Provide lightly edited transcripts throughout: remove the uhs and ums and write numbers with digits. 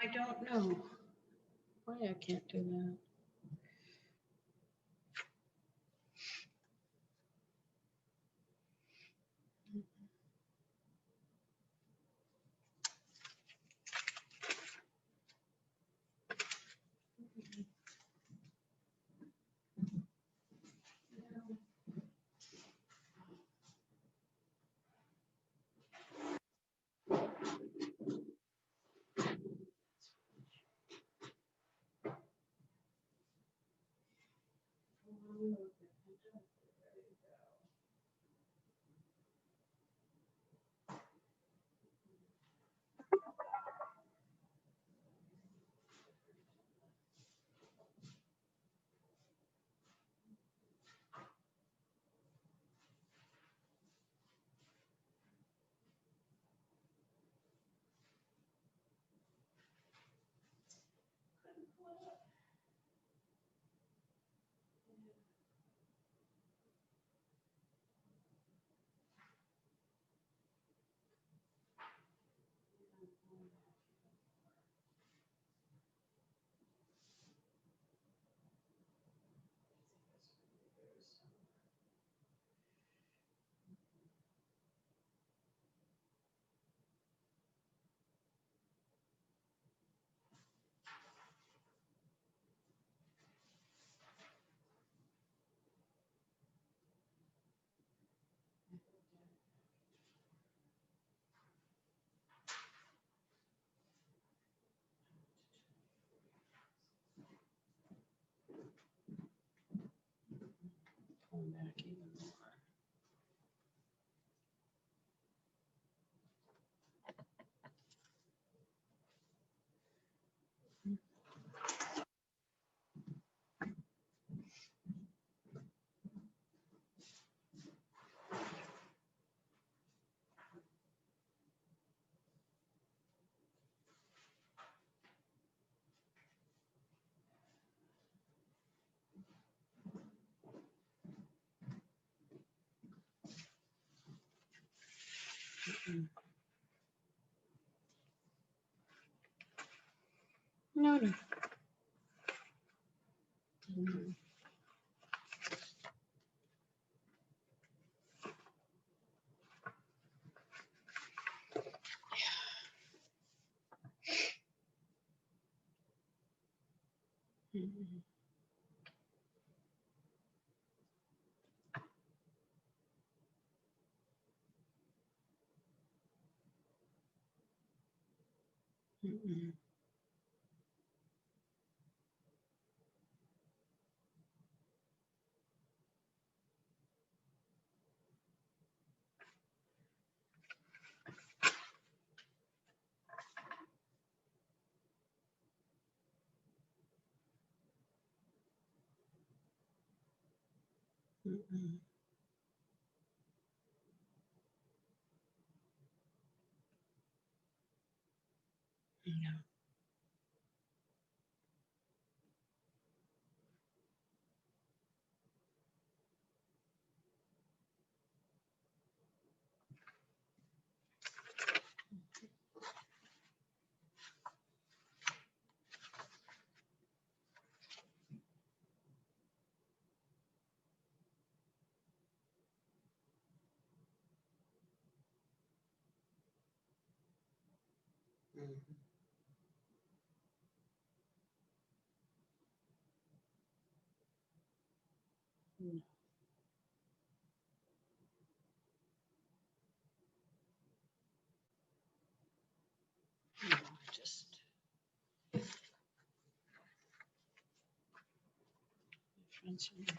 I don't know why I can't do that. Going back even more. No, no. Mm-mm. Mm-mm. Mm-mm. No. Mhm. No. No, I just friends are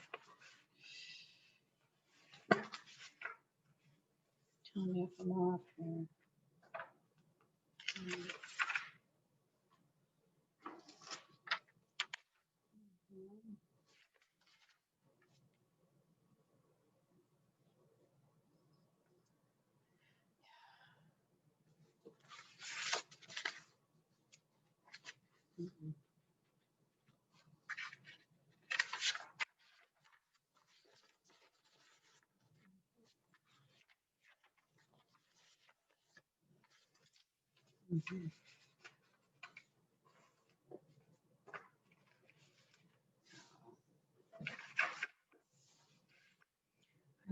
telling me if I'm off here. Mm-mm. Mhm.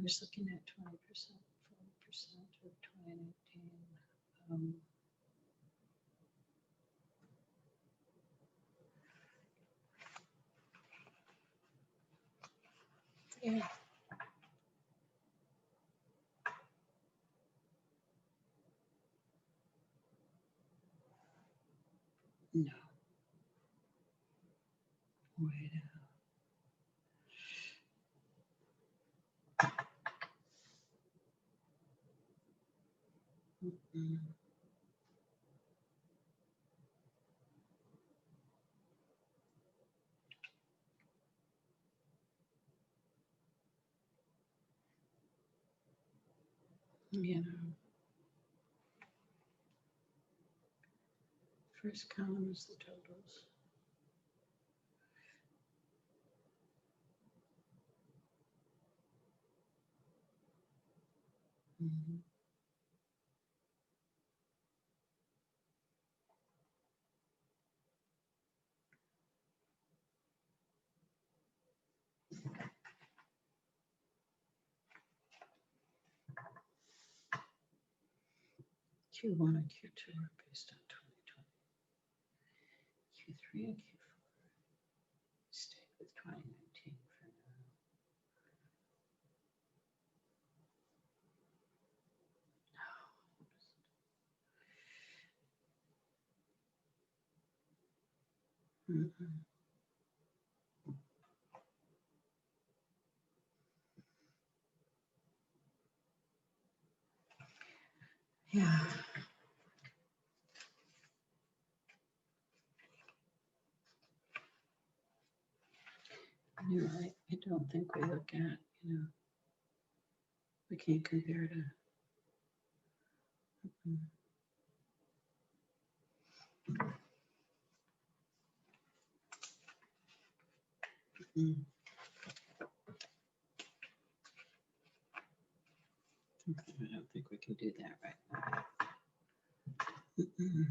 was looking at 20%, 40% of 2019. Yeah. No. Wait out. Mm-mm. You know, first column is the totals. Mm-hmm. Q1 and Q2 are based on 2020. Q3 and Q4 stay with 2019 for now. Mm-mm. Yeah. You're right. I don't think we look at, we can't compare to. Mm. Mm. I don't think we can do that right now. Mm-mm.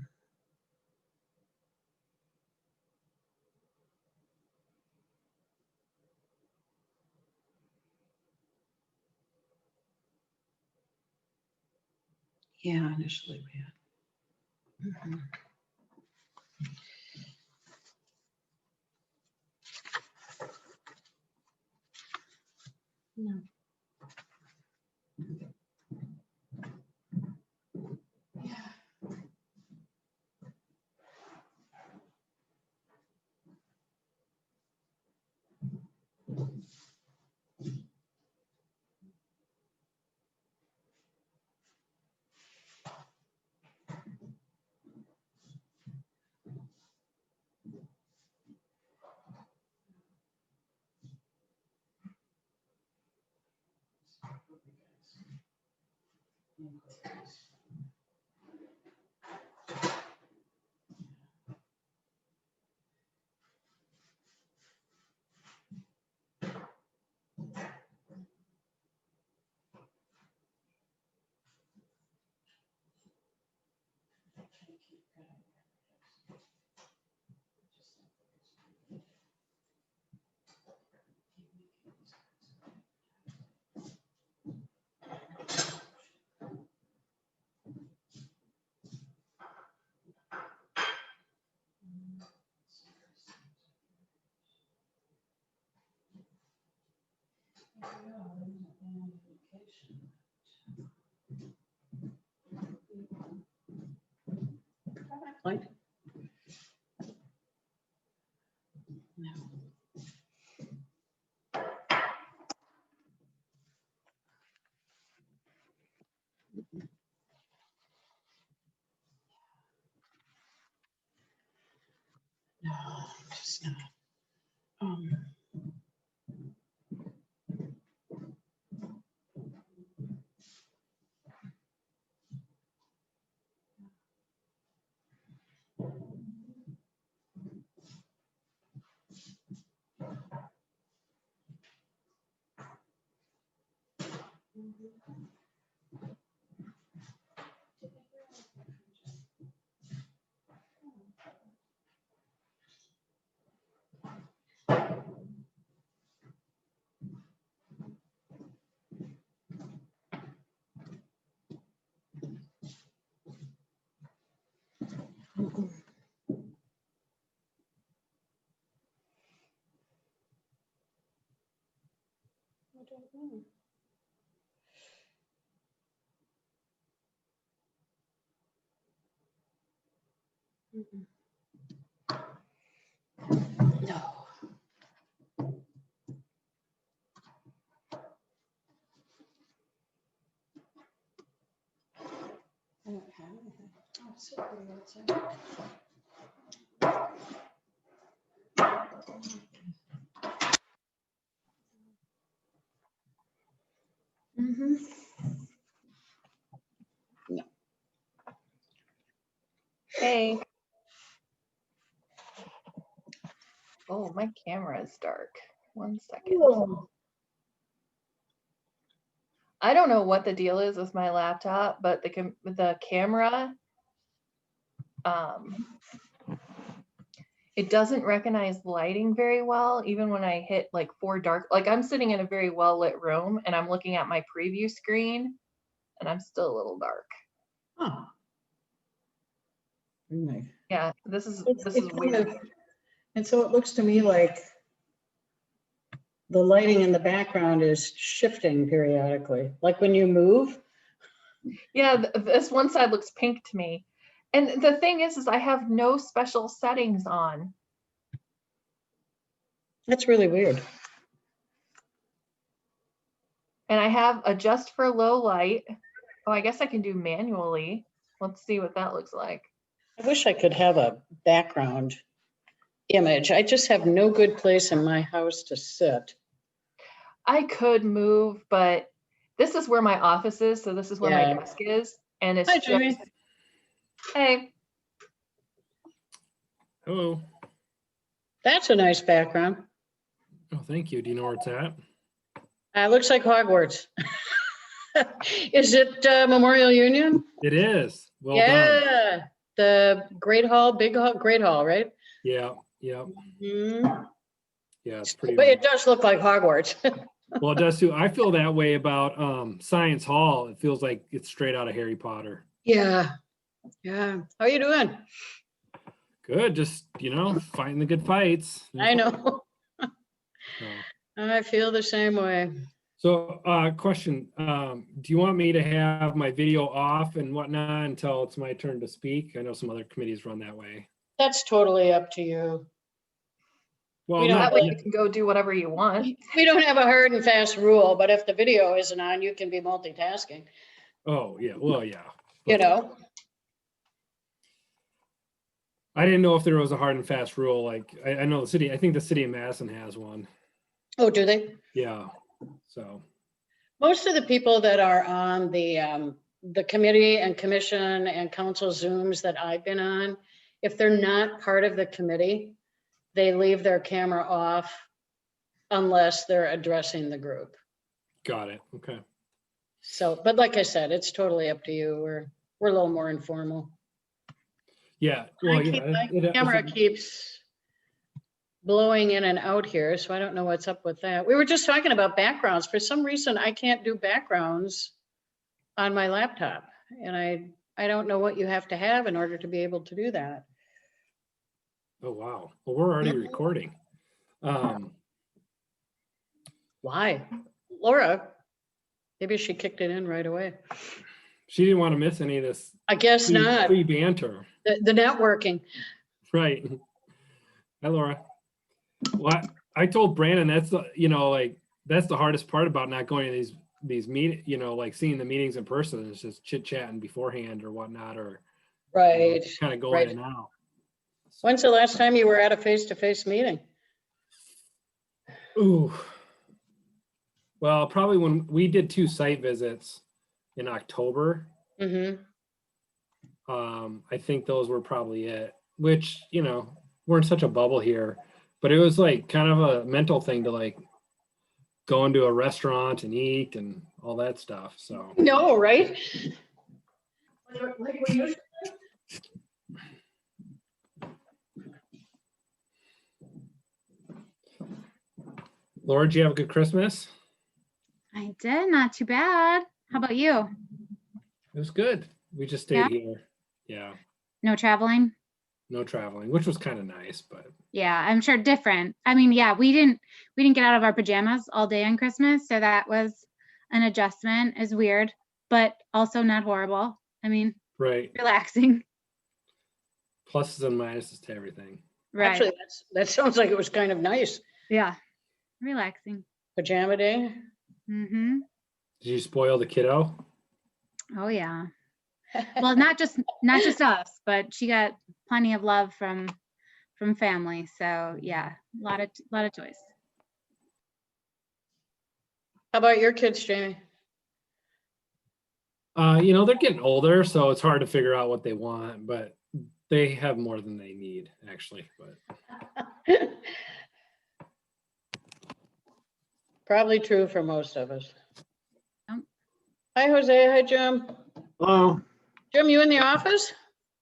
Yeah, initially we had. Mhm. No. Yeah. Like, no. No, just not. don't know. Mm-mm. No. I don't have anything. Oh, it's so pretty outside. Mm-hmm. No. Hey. Oh, my camera is dark. 1 second. Oh. I don't know what the deal is with my laptop, but the camera, it doesn't recognize lighting very well, even when I hit like 4 dark. Like I'm sitting in a very well lit room and I'm looking at my preview screen and I'm still a little dark. Huh. Really? Yeah, this is weird. And so it looks to me like the lighting in the background is shifting periodically, like when you move. Yeah, this one side looks pink to me. And the thing is I have no special settings on. That's really weird. And I have adjust for low light. Oh, I guess I can do manually. Let's see what that looks like. I wish I could have a background image. I just have no good place in my house to sit. I could move, but this is where my office is. So this is where my desk is. And it's Hi, Jamie. just, hey. Hello. That's a nice background. Oh, thank you. Do you know where it's at? Looks like Hogwarts. Is it Memorial Union? It is. Well done. Yeah, the Great Hall, Big Hall, Great Hall, right? Yeah, yeah, Mhm. yeah. It's pretty. But it does look like Hogwarts. Well, it does too. I feel that way about Science Hall. It feels like it's straight out of Harry Potter. Yeah, yeah. How you doing? Good. Just, fighting the good fights. I know. So, I feel the same way. question. Do you want me to have my video off and whatnot until it's my turn to speak? I know some other committees run that way. That's totally up to you. Well, We don't That way you can go do whatever you want. We don't have a hard and fast rule, but if the video isn't on, you can be multitasking, oh, yeah. Well, yeah. you But know? I didn't know if there was a hard and fast rule. Like, I know I think the city of Madison has one. Oh, do they? Yeah. So. Most of the people that are on the committee and commission and council Zooms that I've been on, if they're not part of the committee, they leave their camera off unless they're addressing the group. Got it. Okay. So, but like I said, it's totally up to you. We're a little more informal. Yeah. Well, My camera keeps blowing in and out here, so I don't know what's up with that. We were just talking about backgrounds. For some reason, I can't do backgrounds on my laptop, and I don't know what you have to have in order to be able to do that. Oh, wow. Well, we're already recording. Why? Laura, maybe she kicked it in right away. She didn't want to miss any of this. I guess not. Free banter. The networking. Right. Hi, Laura. Well, I told Brandon that's that's the hardest part about not going to these meetings, like seeing the meetings in person. It's just chit chatting beforehand or whatnot, or Right. kind of going in and out. When's the last time you were at a face-to-face meeting? Ooh. Well, probably when we did 2 site visits in October. Mm-hmm. I think those were probably it, which, we're in such a bubble here, but it was like kind of a mental thing to like go into a restaurant and eat and all that stuff. So. No, right? Like we usually. Laura, did you have a good Christmas? I did, not too bad. How about you? It was good. We just stayed here. Yeah. No traveling? no traveling, which was kind of nice, but Yeah, I'm sure different. I mean, yeah, we didn't get out of our pajamas all day on Christmas, so that was an adjustment. Is weird, but also not horrible. I mean, right. relaxing. Pluses and minuses to everything. Right. Actually, that sounds like it was kind of nice. Yeah. Relaxing. Pajama day. Mm-hmm. Did you spoil the kiddo? Oh yeah. Well, not just us, but she got plenty of love from family. So yeah, a lot of toys. How about your kids, Jamie? They're getting older, so it's hard to figure out what they want, but they have more than they need, actually. But Probably true for most of us. Yep. Hi, Jose. Hi, Jim. Hello. Jim, you in the office?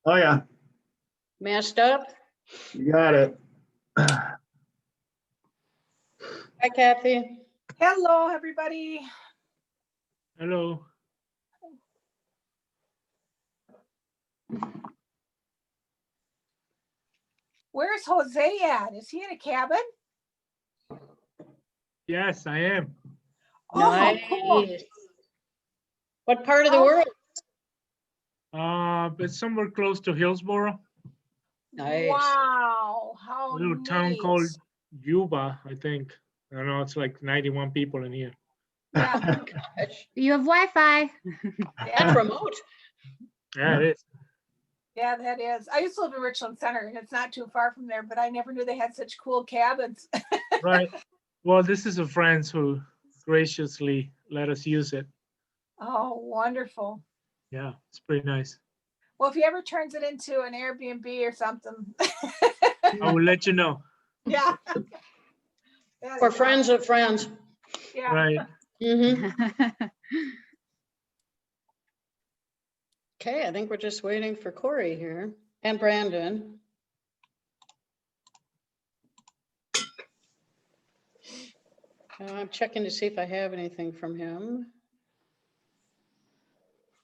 Oh, yeah, Masked up? you got it. Hi, Kathy. Hello, everybody. Hello. Where's Jose at? Is he in a cabin? Yes, I am. Oh, cool. Nice. What part of the Oh. world? But somewhere close to Hillsboro, Nice. Wow, how a little town neat. called Yuba, I think. I don't know, it's like 91 people in here. Yeah, Gosh, You have Wi-Fi. that's yeah, remote. Yeah, it is. yeah, that is. I used to live in Richland Center and it's not too far from there, but I never knew they had such cool cabins. Right. Well, this is a friend who graciously let us use it. Oh, wonderful. Yeah, it's pretty nice. Well, if he ever turns it into an Airbnb or something. I will let you know. Yeah. That For is friends of friends. awesome. Yeah. Right. Mhm. Okay, I think we're just waiting for Corey here and Brandon. I'm checking to see if I have anything from him.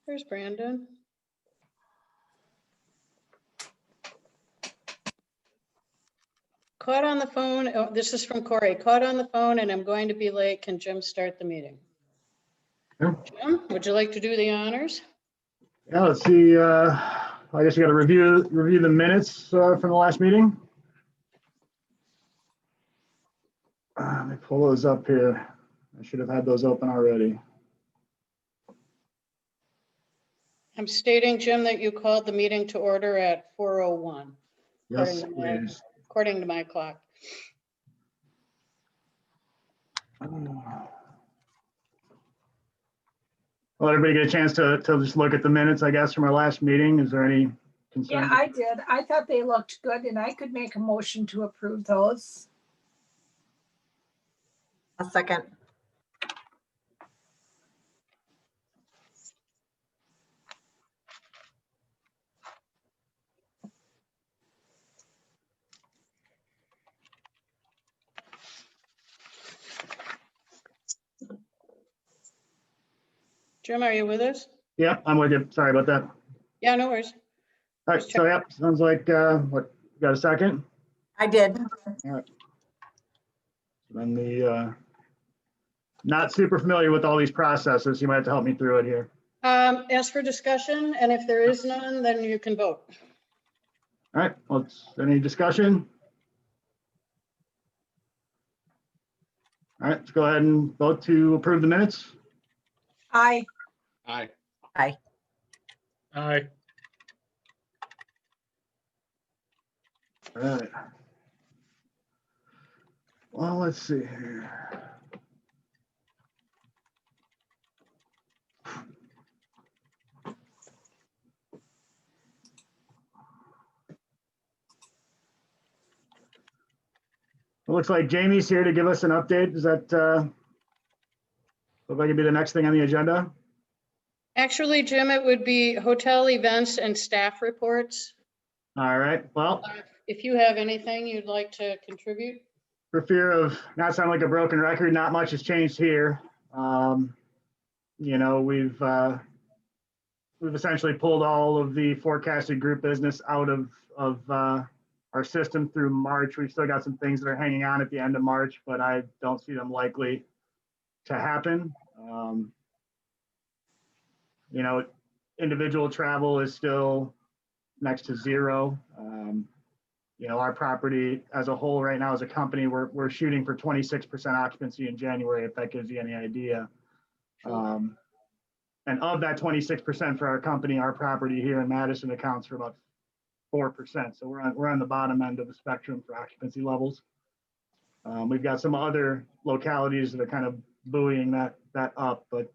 There's Brandon. Caught on the phone. Oh, this is from Corey. Caught on the phone and I'm going to be late. Can Jim start the meeting? Yeah. Jim, would you like to do the honors? Yeah, let's see. I guess we got to review the minutes from the last meeting. Let me pull those up here. I should have had those open already. I'm stating, Jim, that you called the meeting to order at 4:01. Yes, According to my- please. According to my clock. Well, everybody get a chance to just look at the minutes, I guess, from our last meeting. Is there any concern? Yeah, I did. I thought they looked good and I could make a motion to approve those. A second. Jim, are you with us? Yeah, I'm with you. Sorry about that. Yeah, no worries. All right, so yeah, sounds like, what, you got a second? I did. Then not super familiar with all these processes. You might have to help me through it here. Ask for discussion, and if there is none, then you can vote. All right, well, any discussion? All right, let's go ahead and vote to approve the minutes. Aye. Aye. Aye. Aye. All right. Well, let's see here. It looks like Jamie's here to give us an update. Does that look like it'd be the next thing on the agenda? Actually, Jim, it would be hotel events and staff reports. All right, well, If you have anything you'd like to contribute. for fear of not sounding like a broken record, not much has changed here. You know, we've we've essentially pulled all of the forecasted group business out of our system through March. We've still got some things that are hanging on at the end of March, but I don't see them likely to happen. You know, individual travel is still next to zero. You know, our property as a whole right now as a company, we're shooting for 26% occupancy in January, if that gives you any idea. And of that 26% for our company, our property here in Madison accounts for about 4%. So we're on the bottom end of the spectrum for occupancy levels. We've got some other localities that are kind of buoying that up, but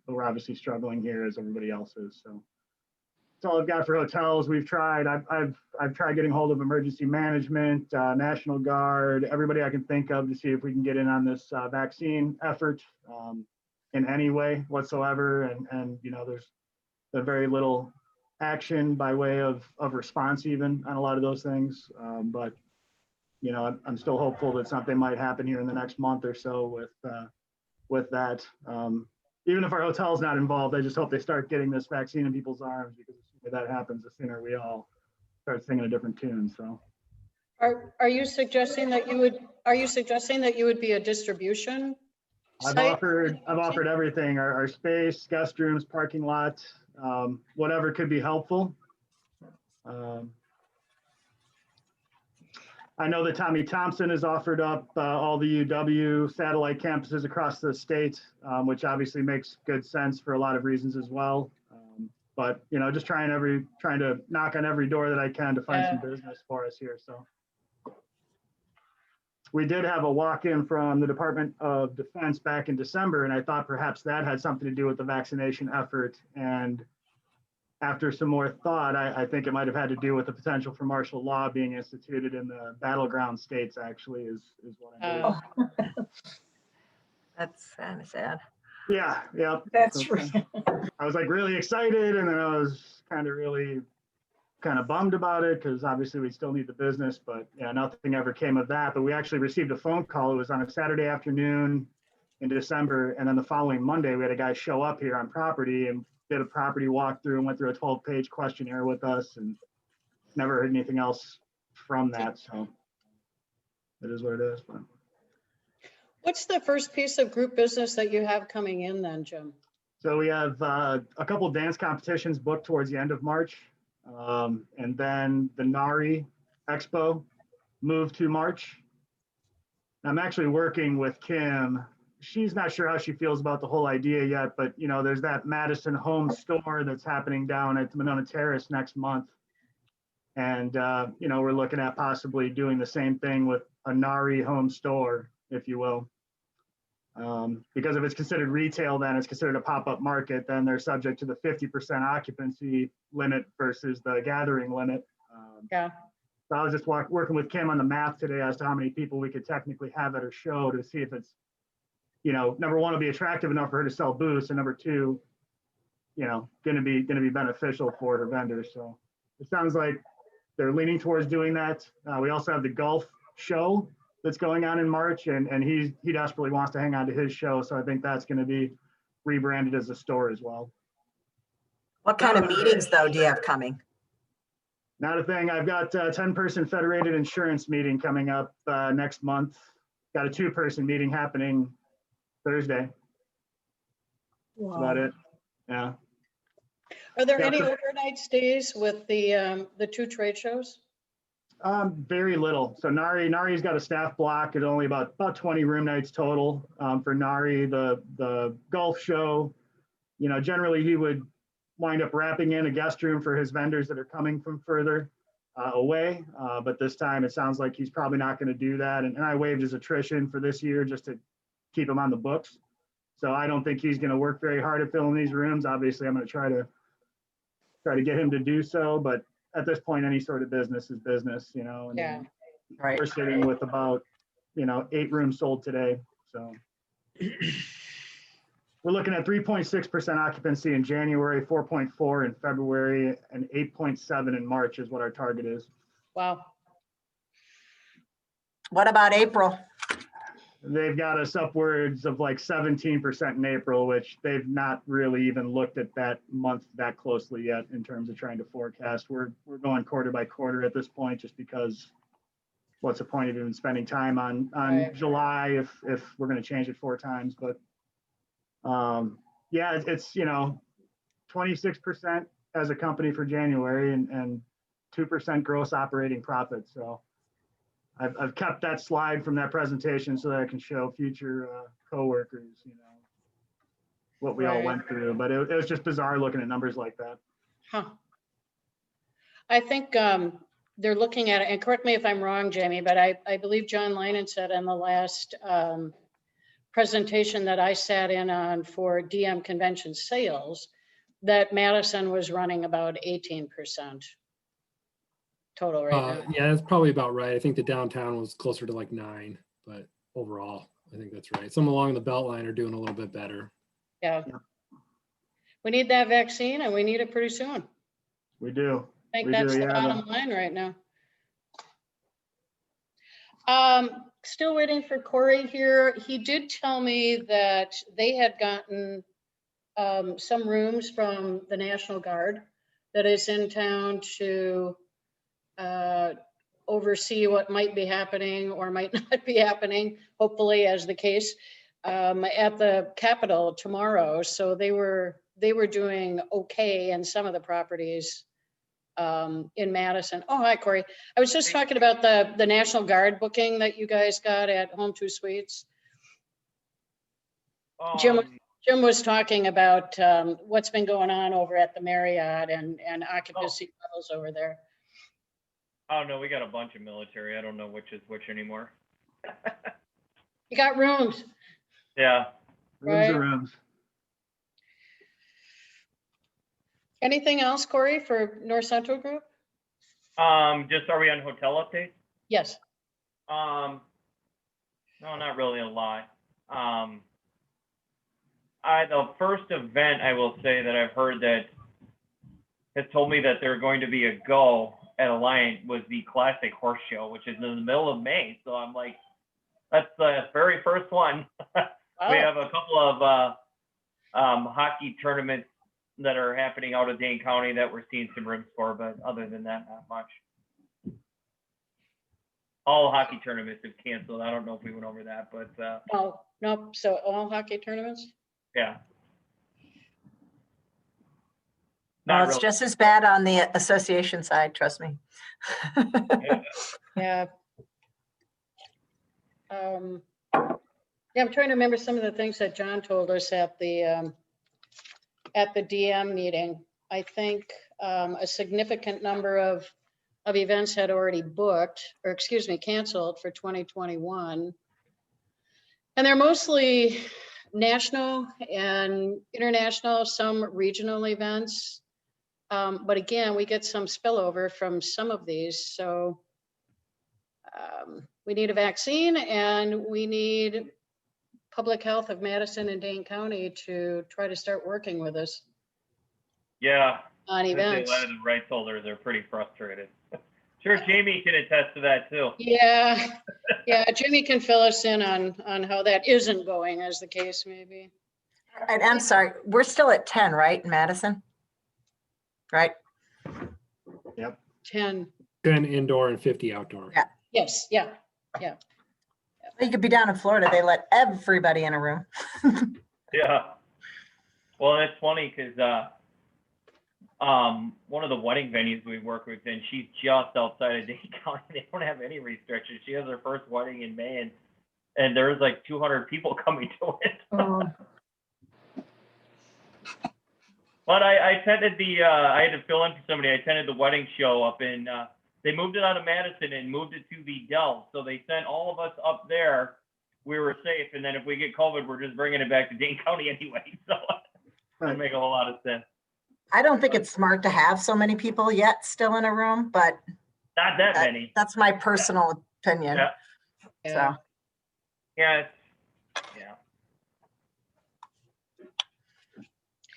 we're obviously struggling here as everybody else is. So that's all I've got for hotels. We've tried. I've tried getting hold of emergency management, National Guard, everybody I can think of to see if we can get in on this vaccine effort in any way whatsoever. And you know, there's very little action by way of response even on a lot of those things. But you know, I'm still hopeful that something might happen here in the next month or so with that. Even if our hotel's not involved, I just hope they start getting this vaccine in people's arms, because the sooner that happens, the sooner we all start singing a different tune. So, Are you suggesting that you would be a distribution I've site? offered everything, our space, guest rooms, parking lot, whatever could be helpful. I know that Tommy Thompson has offered up all the UW satellite campuses across the state, which obviously makes good sense for a lot of reasons as well. But you know, just trying to knock on every door that I can to find some business for us here. So we did have a walk-in from the Department of Defense back in December, and I thought perhaps that had something to do with the vaccination effort. And after some more thought, I think it might have had to do with the potential for martial law being instituted in the battleground states, actually, is what I believe. That's kind of sad. Yeah. That's true. I was like really excited, and then I was kind of bummed about it, because obviously we still need the business, but yeah, nothing ever came of that. But we actually received a phone call. It was on a Saturday afternoon in December, and then the following Monday we had a guy show up here on property and did a property walkthrough and went through a 12-page questionnaire with us, and never heard anything else from that. So it is what it is. But What's the first piece of group business that you have coming in then, Jim? so we have a couple of dance competitions booked towards the end of March. And then the NARI Expo moved to March. I'm actually working with Kim. She's not sure how she feels about the whole idea yet, but you know, there's that Madison home store that's happening down at Monona Terrace next month. And you know, we're looking at possibly doing the same thing with a NARI home store, if you will. Because if it's considered retail, then it's considered a pop-up market, then they're subject to the 50% occupancy limit versus the gathering limit. Yeah. So I was just working with Kim on the math today as to how many people we could technically have at her show, to see if it's, you know, number one, will be attractive enough for her to sell booths, and number two, you know, going to be beneficial for her vendors. So it sounds like they're leaning towards doing that. We also have the golf show that's going on in March, and he desperately wants to hang on to his show. So I think that's going to be rebranded as a store as well. What kind of meetings though do you have coming? Not a thing. I've got a 10-person federated insurance meeting coming up next month. Got a 2-person meeting happening Thursday. That's about it. Yeah. Are there Yeah, any so- overnight stays with the 2 trade shows? Very little. So NARI's got a staff block at only about 20 room nights total. For NARI, the golf show, you know, generally he would wind up wrapping in a guest room for his vendors that are coming from further away. But this time it sounds like he's probably not going to do that. And I waived his attrition for this year just to keep him on the books. So I don't think he's going to work very hard at filling these rooms. Obviously, I'm going to try to get him to do so. But at this point, any sort of business is business, you know. And Yeah. Right. we're sitting with about, you know, 8 rooms sold today. So we're looking at 3.6% occupancy in January, 4.4 in February, and 8.7 in March is what our target is. Wow. What about April? they've got us upwards of like 17% in April, which they've not really even looked at that month that closely yet in terms of trying to forecast. We're going quarter by quarter at this point, just because what's the point of even spending time on Right. July if we're going to change it 4 times? But yeah, it's 26% as a company for January and 2% gross operating profit. So I've kept that slide from that presentation so that I can show future coworkers, what we all Right. went through. But it was just bizarre looking at numbers like that. Huh. I think they're looking at it, and correct me if I'm wrong, Jamie, but I believe John Linen said in the last presentation that I sat in on for DM convention sales that Madison was running about 18% total right now. Yeah, that's probably about right. I think the downtown was closer to like 9, but overall, I think that's right. Some along the Beltline are doing a little bit better. Yeah. We need that vaccine and we need it pretty soon. We do. I think We that's do, the yeah, bottom line right now. Still waiting for Corey here. He did tell me that they had gotten some rooms from the National Guard that is in town to oversee what might be happening or might not be happening, hopefully as the case, at the Capitol tomorrow. So they were doing okay in some of the properties in Madison. Oh, hi, Corey. I was just talking about the National Guard booking that you guys got at Home 2 Suites. Jim was talking about what's been going on over at the Marriott and occupancy levels over there. Oh, no, we got a bunch of military. I don't know which is which anymore. You got rooms. Yeah. Rooms Right. are rooms. Anything else, Corey, for North Central Group? Just are we on hotel updates? Yes. No, not really a lot. The first event I will say that I've heard that has told me that they're going to be a go at Alliant was the Classic Horse Show, which is in the middle of May. So I'm like, that's the very first one. We have a couple of hockey tournaments that are happening out of Dane County that we're seeing some rooms for, but other than that, not much. All hockey tournaments have canceled. I don't know if we went over that, but No. So all hockey tournaments? yeah. No, Not it's really. just as bad on the association side, trust me. Yeah. Yeah, I'm trying to remember some of the things that John told us at the DM meeting. I think a significant number of events had already booked, or excuse me, canceled for 2021. And they're mostly national and international, some regional events. But again, we get some spillover from some of these. So we need a vaccine and we need public health of Madison and Dane County to try to start working with us Yeah. on A events. lot of the rights holders are pretty frustrated. Sure, Jamie can attest to that too. Yeah, yeah, Jimmy can fill us in on how that isn't going, as the case may be. And I'm sorry, we're still at 10, right, in Madison? Right? 10, 10 indoor and 50 outdoor. Yeah. yes, yeah. You could be down in Florida, they let everybody in a room. Yeah. Well, that's funny because one of the wedding venues we work with, and she's just outside of Dane County. They don't have any restrictions. She has her first wedding in May, and there's like 200 people coming to it. Oh. But I attended I had to fill in for somebody. I attended the wedding show up in, they moved it out of Madison and moved it to the Dell. So they sent all of us up there. We were safe. And then if we get COVID, we're just bringing it back to Dane County anyway. So it doesn't make a whole lot of sense. I don't think it's smart to have so many people yet still in a room, but Not that many. that's my personal opinion. Yeah. Yeah. So, Yeah.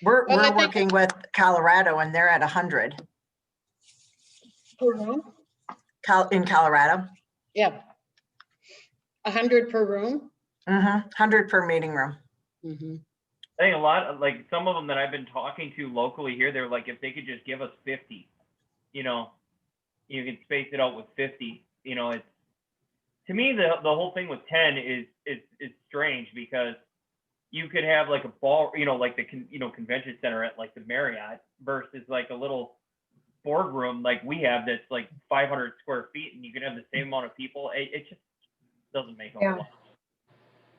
we're Well, I think- working with Colorado and they're at 100 Per room? in Colorado. Yeah. 100 per room? 100 per meeting room. Mhm. I think a lot of, like, some of them that I've been talking to locally here, they're like, if they could just give us 50, you know, you can space it out with 50, you know, it's, to me, the whole thing with 10 is strange, because you could have like a ball, you know, like the convention center at like the Marriott versus like a little boardroom like we have that's like 500 square feet, and you can have the same amount of people. It just doesn't make a whole lot.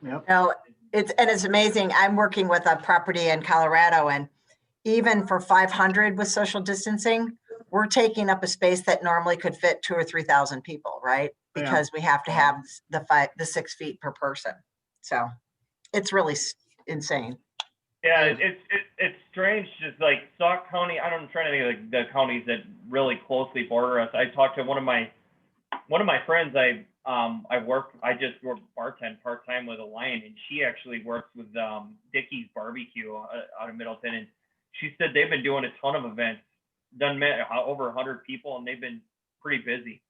Yep. No, it's amazing. I'm working with a property in Colorado, and even for 500 with social distancing, we're taking up a space that normally could fit 2,000 or 3,000 people, right? Yeah. Because we have to have the 6 feet per person. So it's really insane. Yeah, it's strange. Just like Sauk County, I'm trying to think of like the counties that really closely border us. I talked to one of my friends. I just work bartend part-time with Alliant, and she actually works with Dickie's Barbecue out of Middleton, and she said they've been doing a ton of events, done over 100 people, and they've been pretty busy.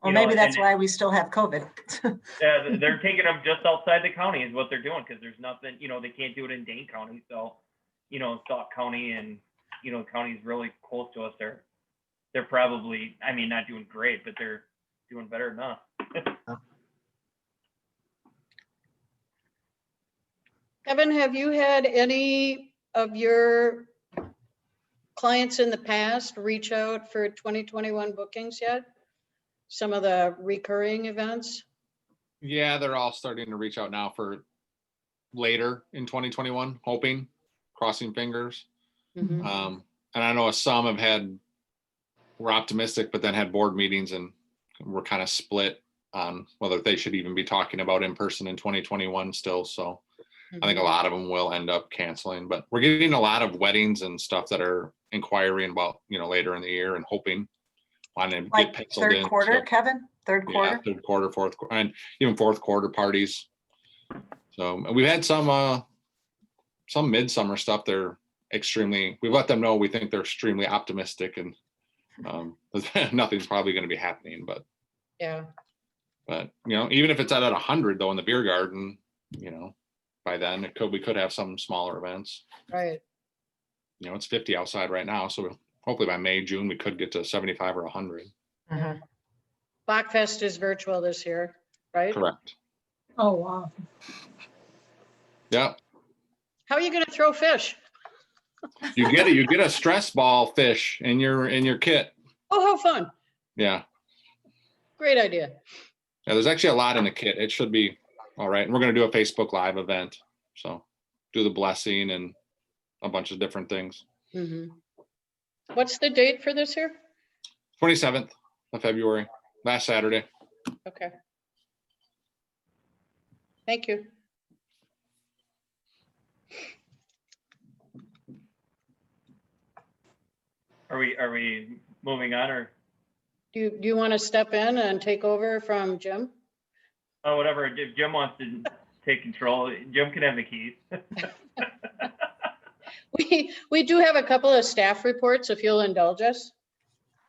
Well, maybe that's why we still have COVID. They're taking them just outside the county is what they're doing, because there's nothing, you know, they can't do it in Dane County. So, you know, Sauk County and, you know, counties really close to us, they're probably, I mean, not doing great, but they're doing better than us. Kevin, have you had any of your clients in the past reach out for 2021 bookings yet? Some of the recurring events? Yeah, they're all starting to reach out now for later in 2021, hoping, crossing fingers. Mhm. And I know some were optimistic, but then had board meetings and were kind of split on whether they should even be talking about in person in 2021 still. So I think a lot of them will end up canceling, but we're getting a lot of weddings and stuff that are inquiring about, you know, later in the year and hoping on them Like get penciled in. third quarter, So, Kevin? Third quarter? yeah, third quarter, fourth quarter, and even fourth quarter parties. So we've had some midsummer stuff. We've let them know we think they're extremely optimistic, and nothing's probably going to be happening, but Yeah. you know, even if it's at 100 though in the beer garden, you know, by then we could have some smaller events. Right. You know, it's 50 outside right now, so hopefully by May, June, we could get to 75 or 100. Mhm. Bachfest is virtual this year, right? Correct. Oh, wow. Yeah. How are you going to throw fish? You get a stress ball fish in your kit. Oh, how fun. Yeah. Great idea. Yeah, there's actually a lot in the kit. It should be all right. And we're going to do a Facebook Live event. So do the blessing and a bunch of different things. Mhm. What's the date for this year? 27th of February, last Saturday. Okay. Thank you. Are we moving on, or? Do you want to step in and take over from Jim? Oh, whatever. If Jim wants to take control, Jim can have the keys. We do have a couple of staff reports, if you'll indulge us.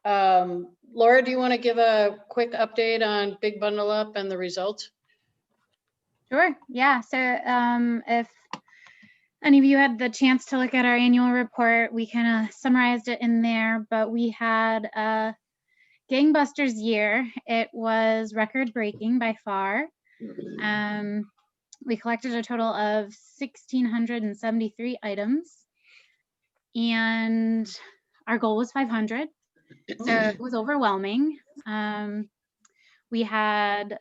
Laura, do you want to give a quick update on Big Bundle Up and the results? Sure. Yeah. So if any of you had the chance to look at our annual report, we kind of summarized it in there, but we had a gangbusters year. It was record breaking by far. We collected a total of 1,673 items, and our goal was 500. So it was overwhelming. We had,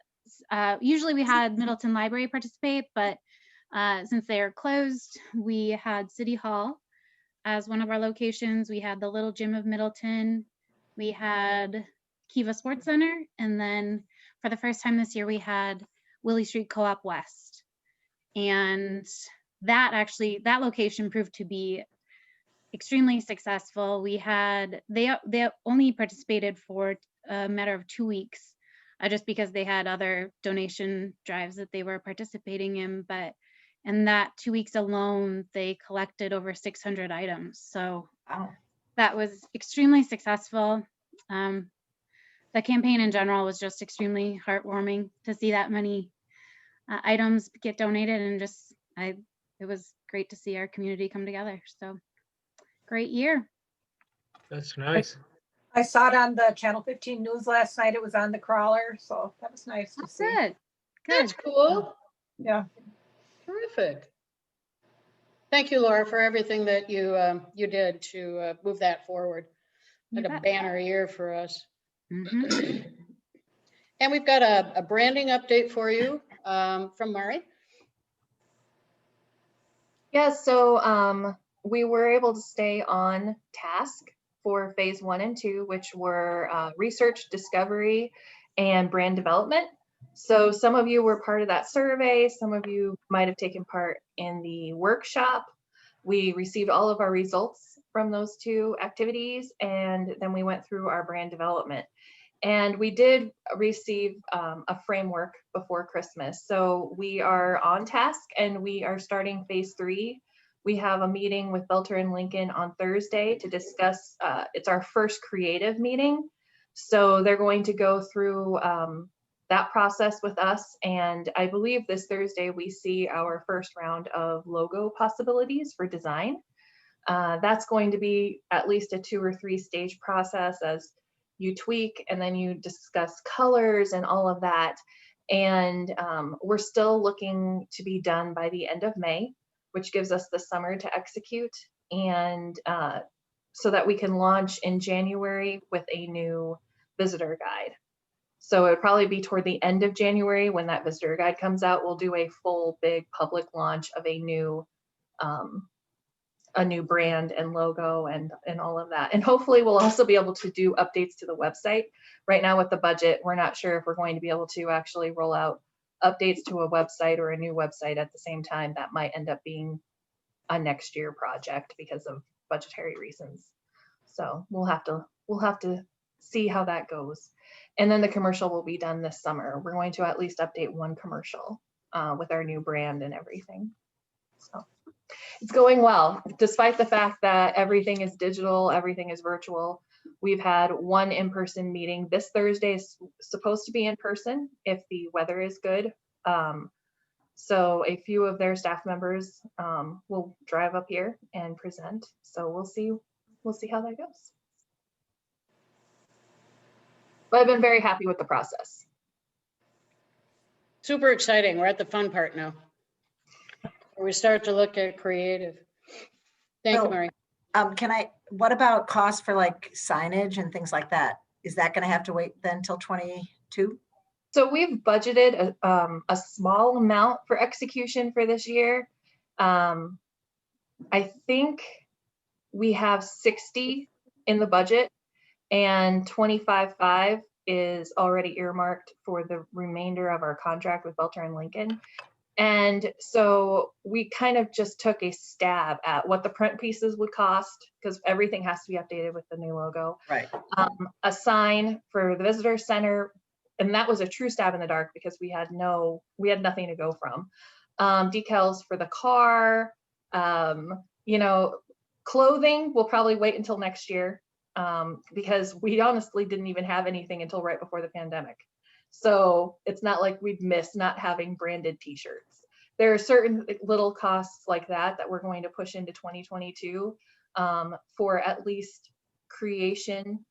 usually we had Middleton Library participate, but since they are closed, we had City Hall as one of our locations. We had the Little Gym of Middleton. We had Kiva Sports Center. And then for the first time this year, we had Willie Street Co-op West. And that location proved to be extremely successful. They only participated for a matter of 2 weeks, just because they had other donation drives that they were participating in. But in that 2 weeks alone, they collected over 600 items. So Wow. that was extremely successful. The campaign in general was just extremely heartwarming to see that many items get donated, and just it was great to see our community come together. So great year. That's nice. I saw it on the Channel 15 news last night. It was on the crawler, so that was nice to see. Good. That's Good. cool. Yeah. Terrific. Thank you, Laura, for everything that you did to move that forward. You Had a bet. banner year for us. Mhm. And we've got a branding update for you from Mari. Yeah, so we were able to stay on task for phase 1 and 2, which were research, discovery, and brand development. So some of you were part of that survey. Some of you might have taken part in the workshop. We received all of our results from those 2 activities, and then we went through our brand development. And we did receive a framework before Christmas. So we are on task and we are starting phase 3. We have a meeting with Belter and Lincoln on Thursday to discuss, it's our first creative meeting. So they're going to go through that process with us. And I believe this Thursday we see our first round of logo possibilities for design. That's going to be at least a 2 or 3 stage process as you tweak and then you discuss colors and all of that. And we're still looking to be done by the end of May, which gives us the summer to execute, and so that we can launch in January with a new visitor guide. So it would probably be toward the end of January when that visitor guide comes out. We'll do a full big public launch of a new brand and logo and all of that. And hopefully we'll also be able to do updates to the website. Right now with the budget, we're not sure if we're going to be able to actually roll out updates to a website or a new website at the same time. That might end up being a next year project because of budgetary reasons. So we'll have to see how that goes. And then the commercial will be done this summer. We're going to at least update 1 commercial with our new brand and everything. So it's going well, despite the fact that everything is digital, everything is virtual. We've had 1 in-person meeting. This Thursday is supposed to be in person if the weather is good. So a few of their staff members will drive up here and present. So we'll see how that goes. But I've been very happy with the process. Super exciting. We're at the fun part now. Where we start to look at creative. Thank you, So, Mari. What about cost for like signage and things like that? Is that going to have to wait then till 22? So we've budgeted a small amount for execution for this year. I think we have 60 in the budget, and 25.5 is already earmarked for the remainder of our contract with Belter and Lincoln. And so we kind of just took a stab at what the print pieces would cost, because everything has to be updated with the new logo. Right. A sign for the visitor center, and that was a true stab in the dark because we had nothing to go from. Decals for the car, clothing will probably wait until next year because we honestly didn't even have anything until right before the pandemic. So it's not like we'd miss not having branded t-shirts. There are certain little costs like that we're going to push into 2022 for at least creation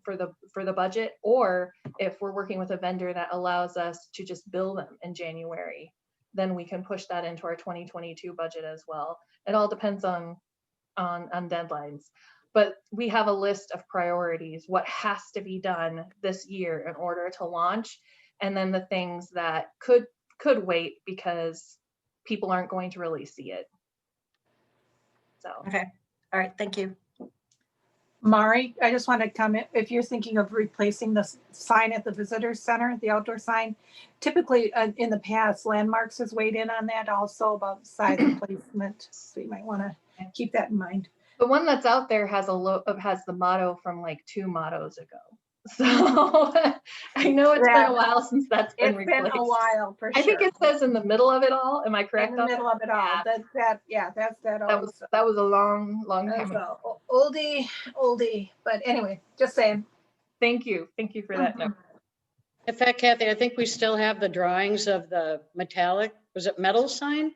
for the budget, or if we're working with a vendor that allows us to just bill them in January, then we can push that into our 2022 budget as well. It all depends on deadlines. But we have a list of priorities, what has to be done this year in order to launch, and then the things that could wait because people aren't going to really see it. So. Okay. All right. Thank you. Mari, I just want to comment, if you're thinking of replacing the sign at the visitor center, the outdoor sign, typically in the past, Landmarks has weighed in on that also about size and placement. So you might want to keep that in mind. The one that's out there has the motto from like 2 mottos ago. So I know it's been a while since that's been replaced. It's been a while for sure. I think it says in the middle of it all. Am I correct? In the middle of it all. Yeah. That's that. That was a long time ago. Oldie. But anyway, just saying. Thank you for that note. In fact, Kathy, I think we still have the drawings of the metallic, was it metal sign?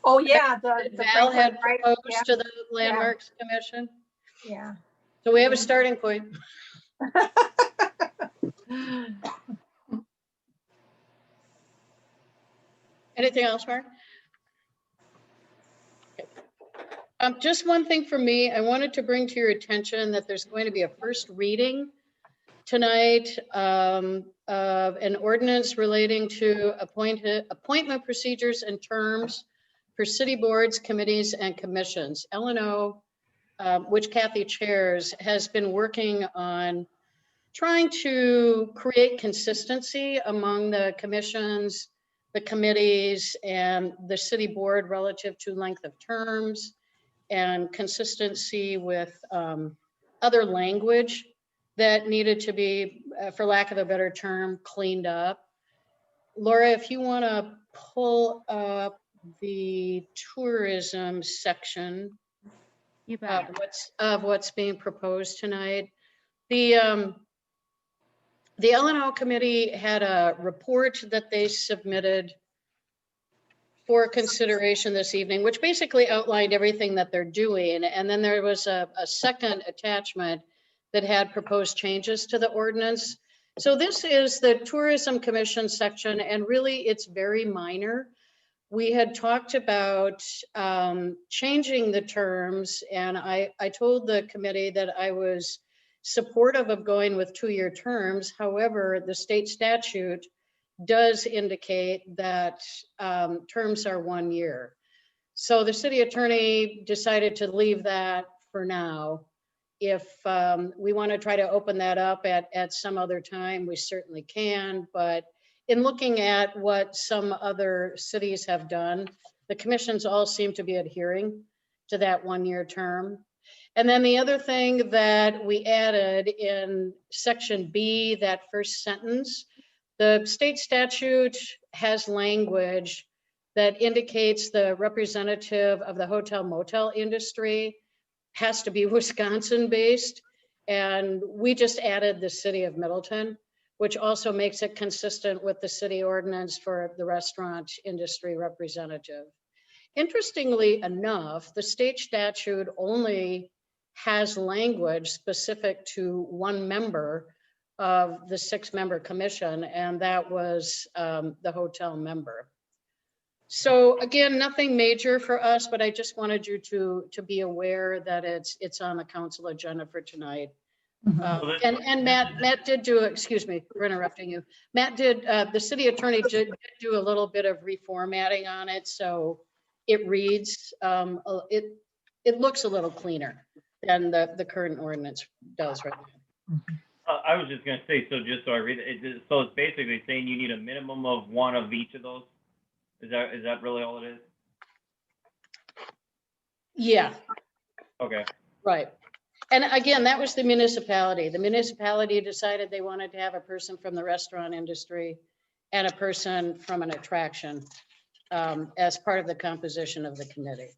Oh, yeah, That the Val had Franklin, right? Yeah, proposed to the Landmarks Commission. yeah. So we have a starting point. Anything else, Mark? Okay. Just one thing for me, I wanted to bring to your attention that there's going to be a first reading tonight of an ordinance relating to appointment procedures and terms for city boards, committees, and commissions. L&O, which Kathy chairs, has been working on trying to create consistency among the commissions, the committees, and the city board relative to length of terms and consistency with other language that needed to be, for lack of a better term, cleaned up. Laura, if you want to pull up the tourism section You bet. of what's being proposed tonight. The L&O committee had a report that they submitted for consideration this evening, which basically outlined everything that they're doing. And then there was a second attachment that had proposed changes to the ordinance. So this is the Tourism Commission section, and really it's very minor. We had talked about changing the terms, and I told the committee that I was supportive of going with 2-year terms. However, the state statute does indicate that terms are 1 year. So the city attorney decided to leave that for now. If we want to try to open that up at some other time, we certainly can. But in looking at what some other cities have done, the commissions all seem to be adhering to that 1-year term. And then the other thing that we added in section B, that first sentence, the state statute has language that indicates the representative of the hotel motel industry has to be Wisconsin based. And we just added the city of Middleton, which also makes it consistent with the city ordinance for the restaurant industry representative. Interestingly enough, the state statute only has language specific to one member of the 6-member commission, and that was the hotel member. So again, nothing major for us, but I just wanted you to be aware that it's on the council agenda for tonight. And Matt did do, excuse me for interrupting you. Matt did, the city attorney did do a little bit of reformatting on it, so it reads, it looks a little cleaner than the current ordinance does right now. I was just gonna say, so just so I read it, so it's basically saying you need a minimum of 1 of each of those? Is that really all it is? Yeah, Okay. right. And again, that was the municipality. The municipality decided they wanted to have a person from the restaurant industry and a person from an attraction as part of the composition of the committee.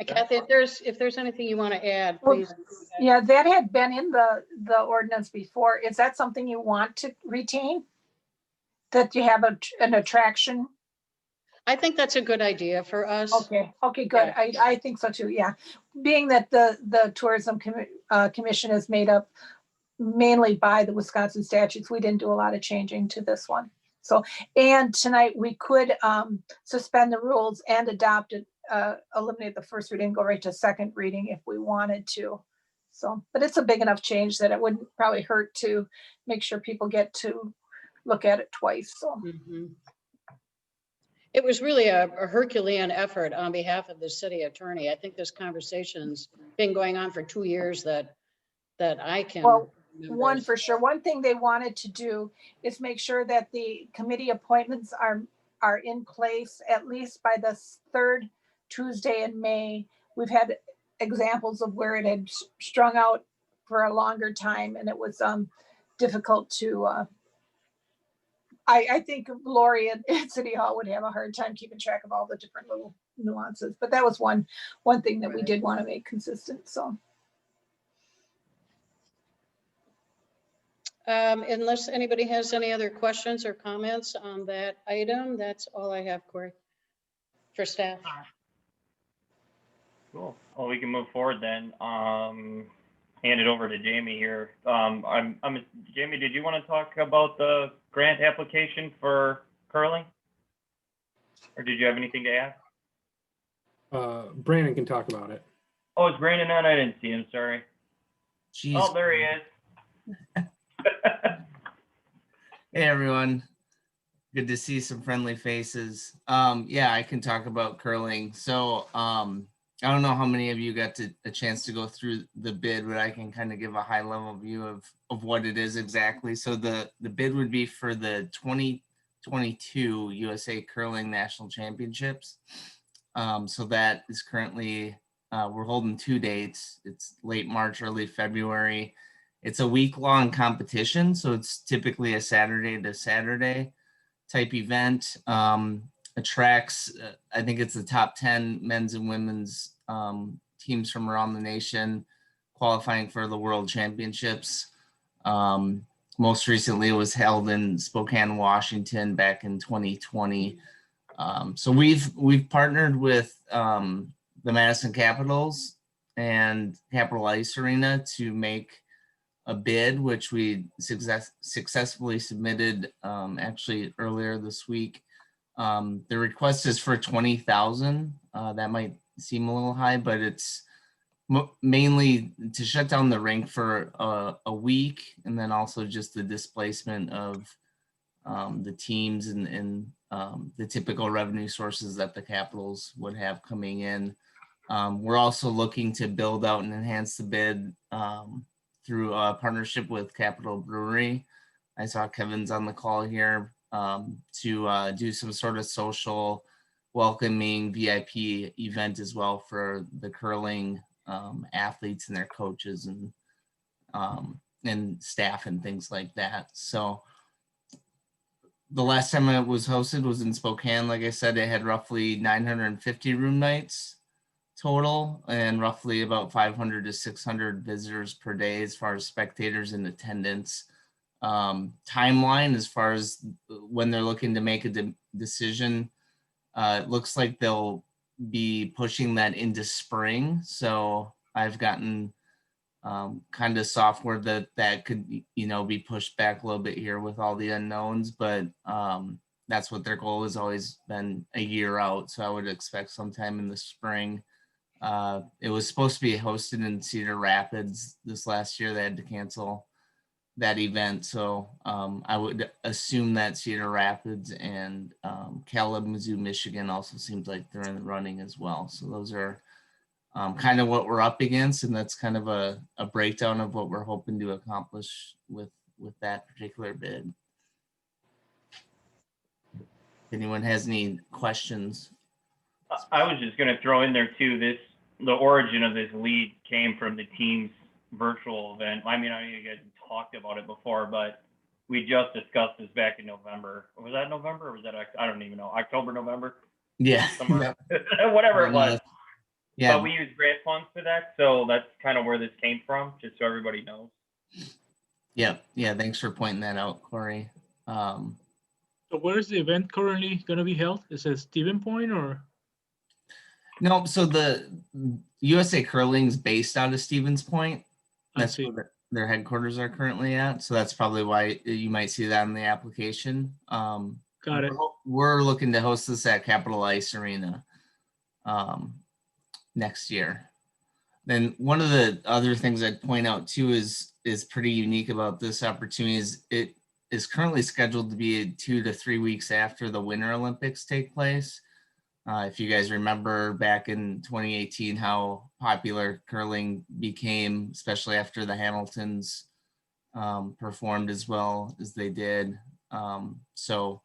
Kathy, if there's anything you want to add, Well, please. yeah, that had been in the ordinance before. Is that something you want to retain? That you have an attraction? I think that's a good idea for us. Okay, good. Yeah. I think so too, yeah. Being that the Tourism Commission is made up mainly by the Wisconsin statutes, we didn't do a lot of changing to this one. So, and tonight we could suspend the rules and adopt it, eliminate the first reading, go right to second reading if we wanted to. So, but it's a big enough change that it wouldn't probably hurt to make sure people get to look at it twice, so. Mhm. It was really a Herculean effort on behalf of the city attorney. I think this conversation's been going on for 2 years that I can Well, remember. one for sure. One thing they wanted to do is make sure that the committee appointments are in place at least by the 3rd Tuesday in May. We've had examples of where it had strung out for a longer time, and it was difficult to. I think Lori at City Hall would have a hard time keeping track of all the different little nuances, but that was one thing that we did want to make consistent. So. Unless anybody has any other questions or comments on that item, that's all I have, Corey, for staff. Cool. Well, we can move forward then. Hand it over to Jamie here. Jamie, did you want to talk about the grant application for curling? Or did you have anything to add? Brandon can talk about it. Oh, is Brandon on? I didn't see him, sorry. Jeez. Oh, there he is. Hey everyone, good to see some friendly faces. Yeah, I can talk about curling. So I don't know how many of you got a chance to go through the bid, but I can kind of give a high level view of what it is exactly. So the bid would be for the 2022 USA Curling National Championships. So that is currently, we're holding 2 dates. It's late March, early February. It's a week-long competition, so it's typically a Saturday to Saturday type event. Attracts, I think it's the top 10 men's and women's teams from around the nation qualifying for the World Championships. Most recently, it was held in Spokane, Washington, back in 2020. So we've partnered with the Madison Capitals and Capital Ice Arena to make a bid, which we successfully submitted actually earlier this week. The request is for 20,000. That might seem a little high, but it's mainly to shut down the rink for a week, and then also just the displacement of the teams and the typical revenue sources that the Capitals would have coming in. We're also looking to build out and enhance the bid through a partnership with Capital Brewery. I saw Kevin's on the call here to do some sort of social welcoming VIP event as well for the curling athletes and their coaches and staff and things like that. So the last time it was hosted was in Spokane. Like I said, it had roughly 950 room nights total and roughly about 500 to 600 visitors per day as far as spectators in attendance. Timeline as far as when they're looking to make a decision, it looks like they'll be pushing that into spring. So I've gotten kind of software that could, be pushed back a little bit here with all the unknowns, but that's what their goal has always been, a year out. So I would expect sometime in the spring. It was supposed to be hosted in Cedar Rapids this last year. They had to cancel that event. So I would assume that Cedar Rapids and Kalamazoo, Michigan also seems like they're in the running as well. So those are kind of what we're up against. And that's kind of a breakdown of what we're hoping to accomplish with that particular bid. If anyone has any questions. I was just going to throw in there too, the origin of this lead came from the team's virtual event. I mean, I know you guys talked about it before, but we just discussed this back in November. Was that November or was that, I don't even know, October, November? Yeah. Somewhere. Whatever it was. Yeah. But we used grant funds for that. So that's kind of where this came from, just so everybody knows. Yeah. Yeah. Thanks for pointing that out, Corey. So where's the event currently going to be held? Is it Stephen Point or? No, so the USA Curling's based out of Stevens Point. That's where their headquarters are currently at. So that's probably why you might see that in the application. Got it. We're looking to host this at Capital Ice Arena next year. Then one of the other things I'd point out too is pretty unique about this opportunity is it is currently scheduled to be 2 to 3 weeks after the Winter Olympics take place. If you guys remember back in 2018, how popular curling became, especially after the Hamiltons performed as well as they did. So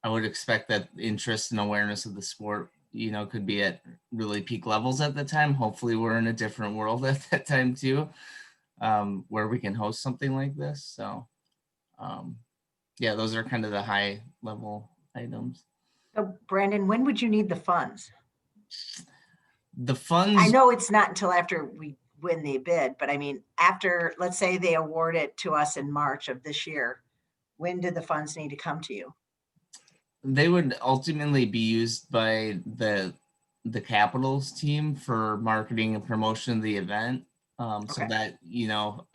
I would expect that interest and awareness of the sport, could be at really peak levels at the time. Hopefully we're in a different world at that time too, where we can host something like this. So yeah, those are kind of the high level items. So Brandon, when would you need the funds? The funds. I know it's not until after we win the bid, but I mean, after, let's say they award it to us in March of this year, when do the funds need to come to you? They would ultimately be used by the Capitals team for marketing and promotion of the event. So Okay. that, you know,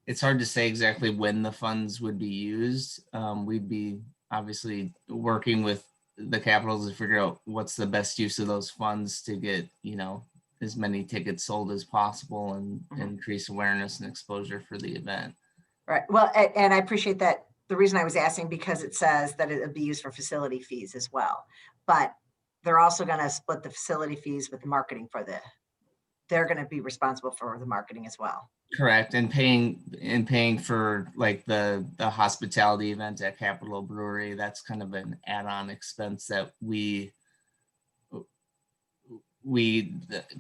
it's hard to say exactly when the funds would be used. We'd be obviously working with the Capitals to figure out what's the best use of those funds to get, you know, as many tickets sold as possible and increase awareness and exposure for the event. Right. Well, and I appreciate that. The reason I was asking, because it says that it would be used for facility fees as well, but they're also going to split the facility fees with marketing for they're going to be responsible for the marketing as well. Correct. And paying for like the hospitality event at Capitol Brewery. That's kind of an add-on expense that we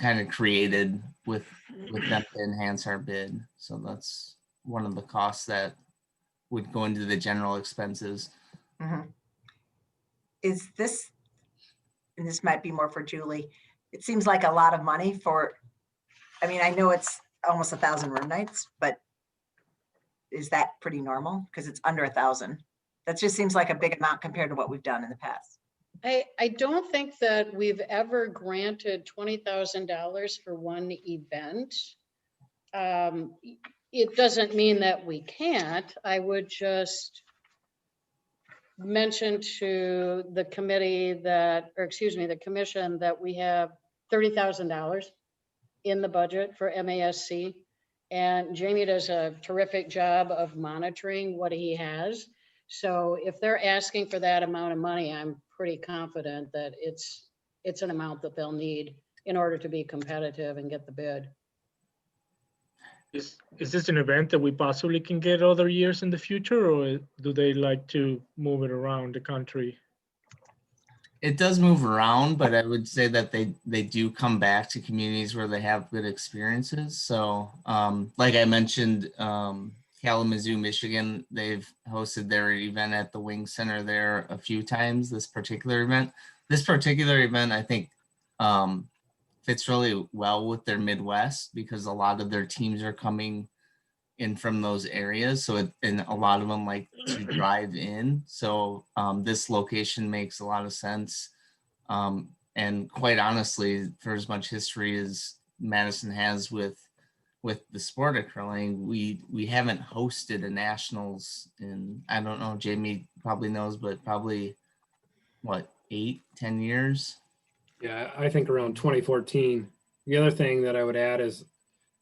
kind of created with them to enhance our bid. So that's one of the costs that would go into the general expenses. Is this, and this might be more for Julie, it seems like a lot of money for, I mean, I know it's almost 1,000 room nights, but is that pretty normal? Because it's under 1,000. That just seems like a big amount compared to what we've done in the past. I don't think that we've ever granted $20,000 for one event. It doesn't mean that we can't. I would just mention to the committee that, or excuse me, the commission, that we have $30,000 in the budget for MASC. And Jamie does a terrific job of monitoring what he has. So if they're asking for that amount of money, I'm pretty confident that it's an amount that they'll need in order to be competitive and get the bid. Is this an event that we possibly can get other years in the future, or do they like to move it around the country? It does move around, but I would say that they do come back to communities where they have good experiences. So like I mentioned, Kalamazoo, Michigan, they've hosted their event at the Wing Center there a few times. This particular event, I think fits really well with their Midwest, because a lot of their teams are coming in from those areas. So and a lot of them like to drive in. So this location makes a lot of sense. And quite honestly, for as much history as Madison has with the sport of curling, we haven't hosted a nationals in, I don't know, Jamie probably knows, but probably what, 8-10 years? Yeah, I think around 2014. The other thing that I would add is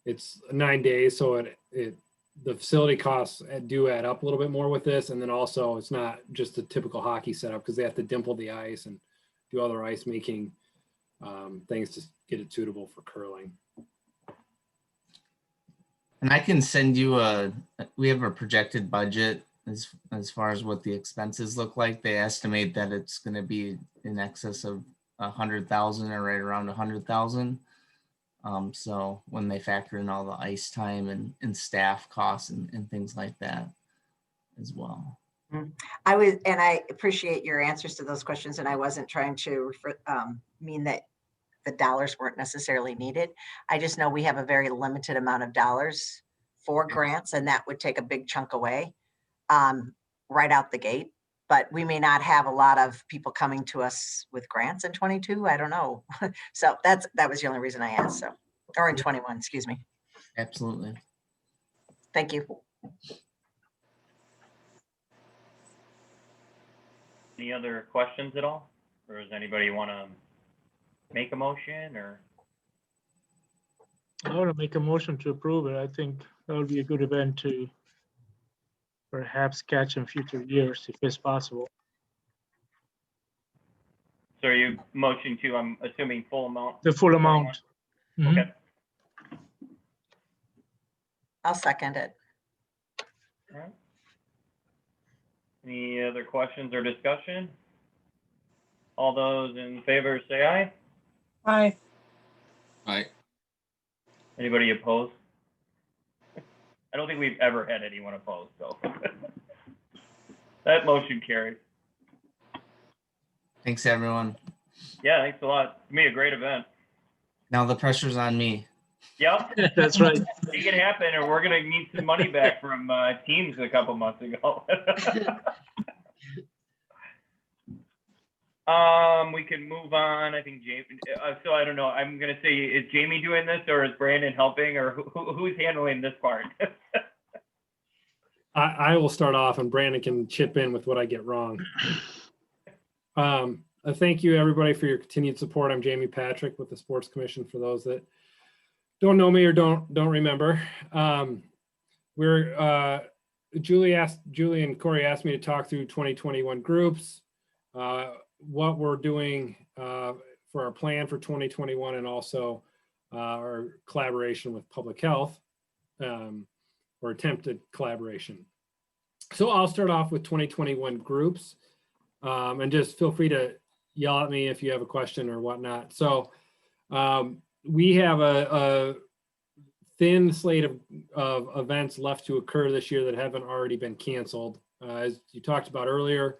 it's 9 days, so the facility costs do add up a little bit more with this. And then also it's not just a typical hockey setup, because they have to dimple the ice and do other ice making things to get it suitable for curling. And I can send you we have a projected budget as far as what the expenses look like. They estimate that it's going to be in excess of 100,000 or right around 100,000. So when they factor in all the ice time and staff costs and things like that as well. I appreciate your answers to those questions, and I wasn't trying to mean that the dollars weren't necessarily needed. I just know we have a very limited amount of dollars for grants, and that would take a big chunk away right out the gate. But we may not have a lot of people coming to us with grants in 22. I don't know. So that was the only reason I asked. So, or in 21, excuse me. Absolutely. Thank you. Any other questions at all? Or does anybody want to make a motion or? I want to make a motion to approve it. I think that would be a good event to perhaps catch in future years if it's possible. So are you motion to, I'm assuming full amount? The full amount. Mhm. Okay. I'll second it. All right. Any other questions or discussion? All those in favor say aye. Aye. Right. Anybody opposed? I don't think we've ever had anyone opposed, so. That motion carries. Thanks, everyone. Yeah, thanks a lot. It's gonna be a great event. Now the pressure's on me. Yep, That's right. it can happen, or we're gonna need some money back from teams a couple months ago. We can move on. I think Jamie. So I don't know. I'm gonna say, is Jamie doing this, or is Brandon helping, or who's handling this part? I will start off, and Brandon can chip in with what I get wrong. Thank you, everybody, for your continued support. I'm Jamie Patrick with the Sports Commission. For those that don't know me or don't remember, Julie and Corey asked me to talk through 2021 groups, what we're doing for our plan for 2021, and also our collaboration with public health, or attempted collaboration. So I'll start off with 2021 groups, and just feel free to yell at me if you have a question or whatnot. So we have a thin slate of events left to occur this year that haven't already been canceled. As you talked about earlier,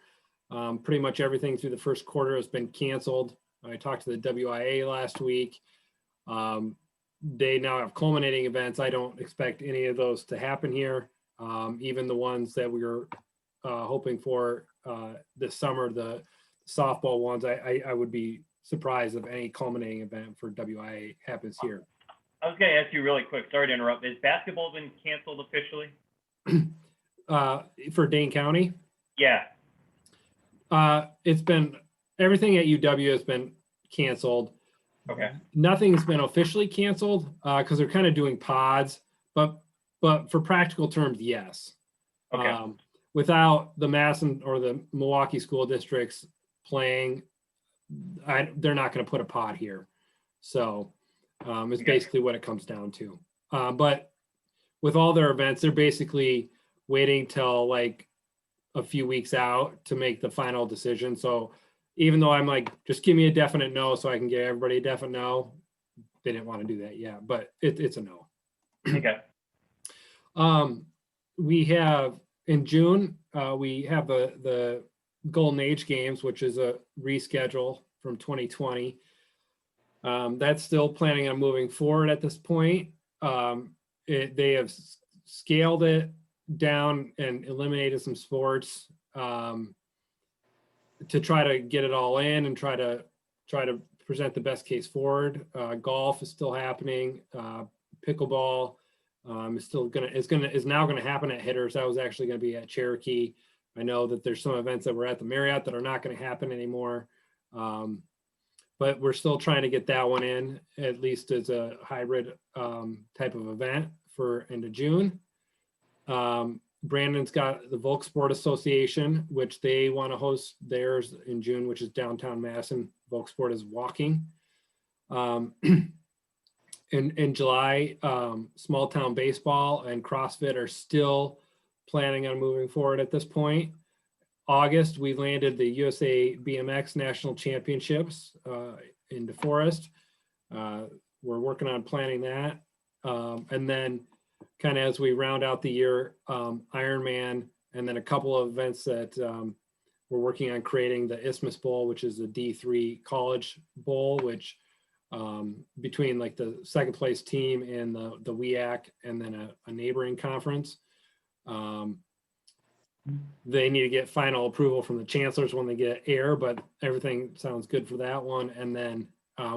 pretty much everything through the first quarter has been canceled. I talked to the WIA last week. They now have culminating events. I don't expect any of those to happen here. Even the ones that we were hoping for this summer, the softball ones, I would be surprised if any culminating event for WIA happens here. I was gonna ask you really quick. Sorry to interrupt. Has basketball been canceled officially? For Dane County? Yeah. It's been, everything at UW has been canceled. Okay. Nothing's been officially canceled because they're kind of doing pods, but for practical terms, yes. Okay. Without the Madison or the Milwaukee school districts playing, they're not going to put a pod here. So it's basically what it comes down to. But with all their events, they're basically waiting till like a few weeks out to make the final decision. So even though I'm like, just give me a definite no so I can give everybody a definite no, they didn't want to do that yet, but it's a no. Okay. We have in June, we have the Golden Age Games, which is a reschedule from 2020. That's still planning on moving forward at this point. They have scaled it down and eliminated some sports to try to get it all in and try to present the best case forward. Golf is still happening. Pickleball is now gonna happen at Hitters. I was actually gonna be at Cherokee. I know that there's some events that were at the Marriott that are not gonna happen anymore. But we're still trying to get that one in, at least as a hybrid type of event for end of June. Brandon's got the Volk Sport Association, which they want to host theirs in June, which is downtown Madison. Volk Sport is walking. In July, small town baseball and CrossFit are still planning on moving forward at this point. August, we landed the USA BMX National Championships in DeForest. We're working on planning that. And then kind of as we round out the year, Ironman, and then a couple of events that we're working on creating, the Isthmus Bowl, which is the D3 college bowl, which between like the second place team and the WEAC and then a neighboring conference. They need to get final approval from the chancellors when they get air, but everything sounds good for that one. And then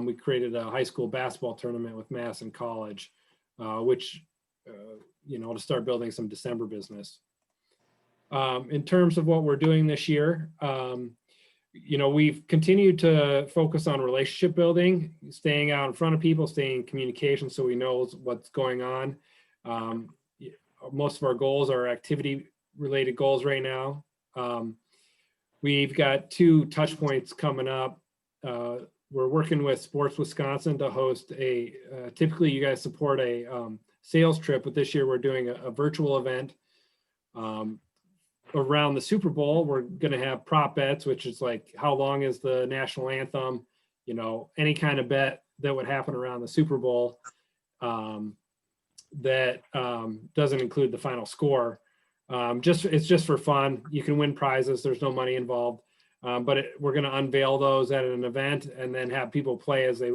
we created a high school basketball tournament with Madison College, which, to start building some December business. In terms of what we're doing this year, we've continued to focus on relationship building, staying out in front of people, staying in communication so we know what's going on. Most of our goals are activity related goals right now. We've got 2 touch points coming up. We're working with Sports Wisconsin to host typically you guys support a sales trip, but this year we're doing a virtual event around the Super Bowl. We're going to have prop bets, which is like, how long is the national anthem? Any kind of bet that would happen around the Super Bowl that doesn't include the final score. It's just for fun. You can win prizes. There's no money involved, but we're going to unveil those at an event and then have people play as they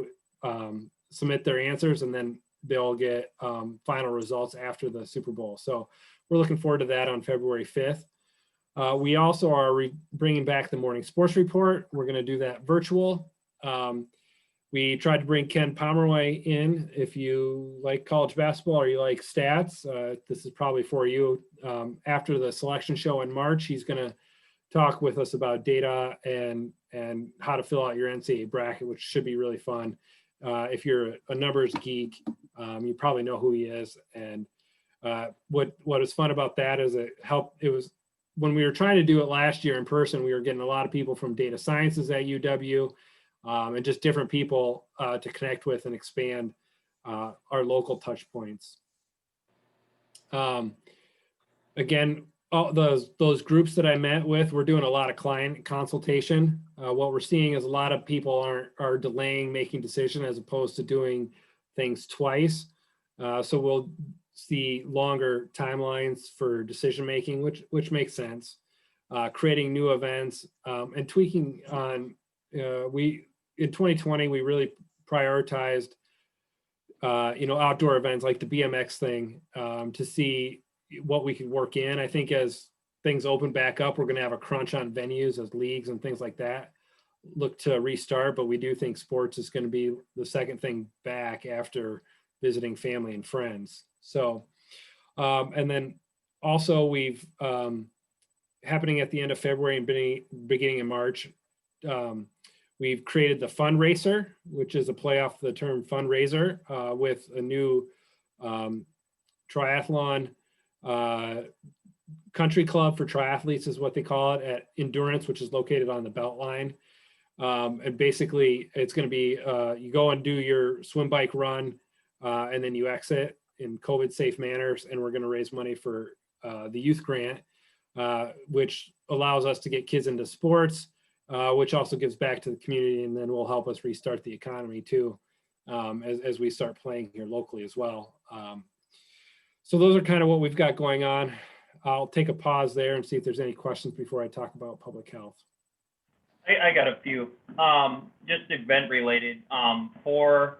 submit their answers, and then they'll get final results after the Super Bowl. So we're looking forward to that on February 5th. We also are bringing back the morning sports report. We're going to do that virtual. We tried to bring Ken Pomeroy in. If you like college basketball or you like stats, this is probably for you. After the selection show in March, he's going to talk with us about data and how to fill out your NCAA bracket, which should be really fun. If you're a numbers geek, you probably know who he is. And what is fun about that is it was when we were trying to do it last year in person, we were getting a lot of people from data sciences at UW and just different people to connect with and expand our local touch points. Again, all those groups that I met with, we're doing a lot of client consultation. What we're seeing is a lot of people are delaying making decisions as opposed to doing things twice. So we'll see longer timelines for decision making, which makes sense. Creating new events and tweaking on. In 2020 we really prioritized outdoor events like the BMX thing to see what we could work in. I think as things open back up, we're going to have a crunch on venues as leagues and things like that look to restart, but we do think sports is going to be the second thing back after visiting family and friends. So, and then also we've happening at the end of February and beginning of March, we've created the fundraiser, which is a play off the term fundraiser with a new triathlon country club for triathletes is what they call it at Endurance, which is located on the Beltline. And basically it's going to be, you go and do your swim, bike, run, and then you exit in COVID safe manners. And we're going to raise money for the youth grant, which allows us to get kids into sports, which also gives back to the community and then will help us restart the economy too, as we start playing here locally as well. So those are kind of what we've got going on. I'll take a pause there and see if there's any questions before I talk about public health. I got a few, just event related. For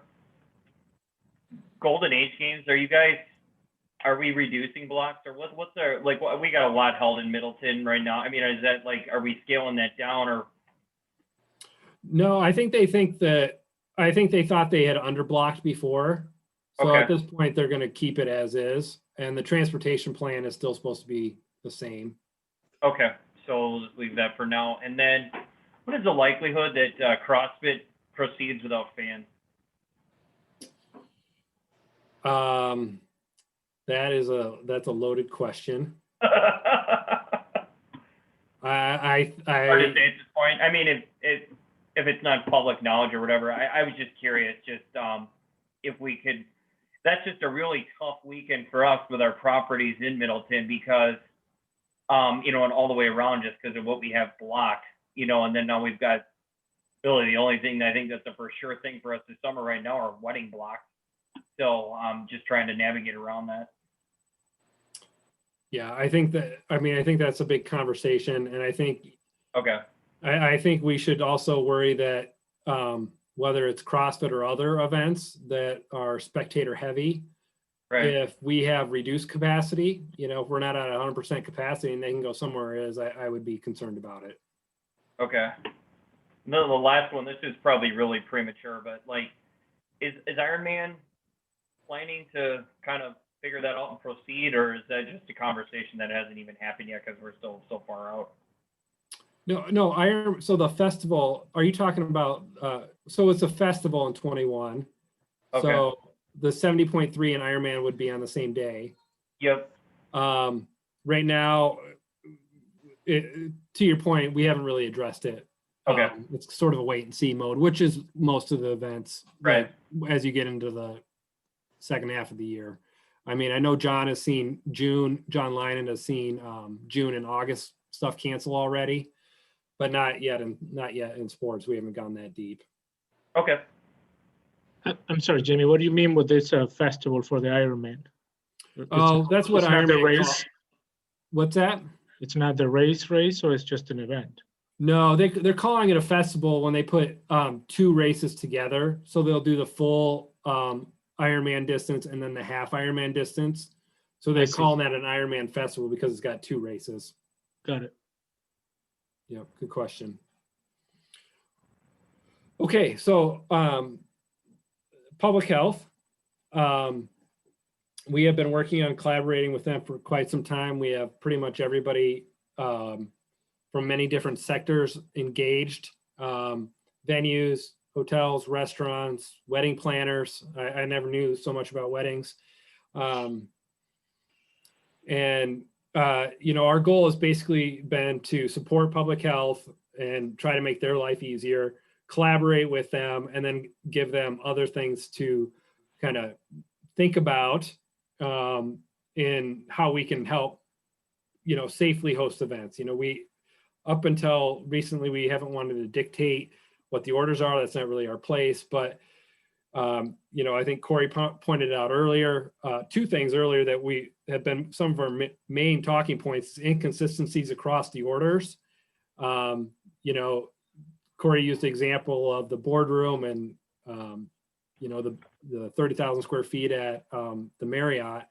Golden Age games, are we reducing blocks or what's our, like, we got a lot held in Middleton right now. I mean, is that like, are we scaling that down or? No, I think they thought they had underblocked before. So Okay. At this point, they're going to keep it as is. And the transportation plan is still supposed to be the same. Okay. So we'll just leave that for now. And then what is the likelihood that CrossFit proceeds without fans? That's a loaded question. Hard to say at this point. I mean, if it's not public knowledge or whatever, I was just curious, just if we could. That's just a really tough weekend for us with our properties in Middleton because, and all the way around just because of what we have blocked, and then now we've got really the only thing that I think that's a for sure thing for us this summer right now are wedding blocks. So I'm just trying to navigate around that. Yeah, I think that's a big conversation. And I think, okay, I think we should also worry that whether it's CrossFit or other events that are spectator heavy, right. If we have reduced capacity, if we're not at 100% capacity and they can go somewhere else, I would be concerned about it. Okay. No, the last one, this is probably really premature, but like, is Ironman planning to kind of figure that out and proceed, or is that just a conversation that hasn't even happened yet because we're still so far out? No, so the festival, are you talking about, so it's a festival in 21. Okay. So the 70.3 and Ironman would be on the same day. Yep. Right now, to your point, we haven't really addressed it. Okay. It's sort of a wait and see mode, which is most of the events, right? As you get into the second half of the year. I mean, I know John Lynon has seen June and August stuff cancel already, but not yet in sports. We haven't gone that deep. Okay. I'm sorry, Jamie, what do you mean with this festival for the Ironman? That's what Ironman race. What's that? It's not the race, or it's just an event? No, they're calling it a festival when they put two races together. So they'll do the full Ironman distance and then the half Ironman distance. So they're I see. calling that an Ironman festival because it's got 2 races. Got it. Yeah, good question. Okay, so public health. We have been working on collaborating with them for quite some time. We have pretty much everybody from many different sectors engaged. Venues, hotels, restaurants, wedding planners. I never knew so much about weddings. Our goal has basically been to support public health and try to make their life easier, collaborate with them, and then give them other things to kind of think about in how we can help, safely host events. We, up until recently, we haven't wanted to dictate what the orders are. That's not really our place, but I think Corey pointed out earlier, 2 things earlier that we have been some of our main talking points, inconsistencies across the orders. Corey used the example of the boardroom and, the 30,000 square feet at the Marriott,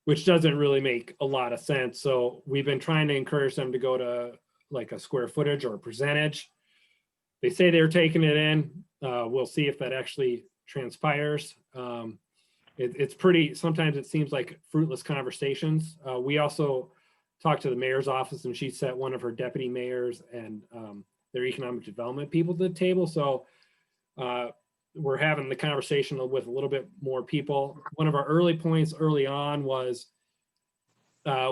which doesn't really make a lot of sense. So we've been trying to encourage them to go to like a square footage or a percentage. They say they're taking it in. We'll see if that actually transpires. It's pretty, sometimes it seems like fruitless conversations. We also talked to the mayor's office, and she set one of her deputy mayors and their economic development people to the table. So we're having the conversation with a little bit more people. One of our early points early on was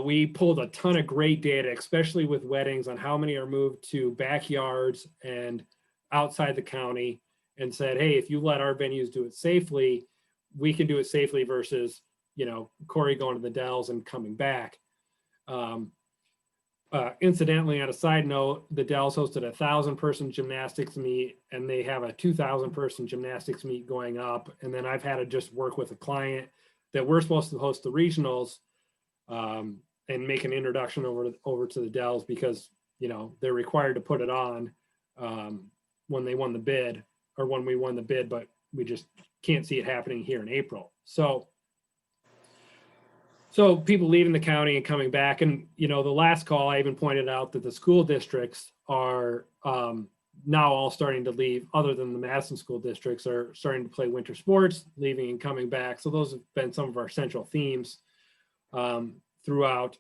we pulled a ton of great data, especially with weddings, on how many are moved to backyards and outside the county, and said, hey, if you let our venues do it safely, we can do it safely versus, Corey going to the Dells and coming back. Incidentally, on a side note, the Dells hosted a 1,000-person gymnastics meet, and they have a 2,000-person gymnastics meet going up. And then I've had to just work with a client that we're supposed to host the regionals and make an introduction over to the Dells because, they're required to put it on when they won the bid, or when we won the bid, but we just can't see it happening here in April. So people leaving the county and coming back, and the last call, I even pointed out that the school districts are now all starting to leave, other than the Madison school districts are starting to play winter sports, leaving and coming back. So those have been some of our central themes throughout.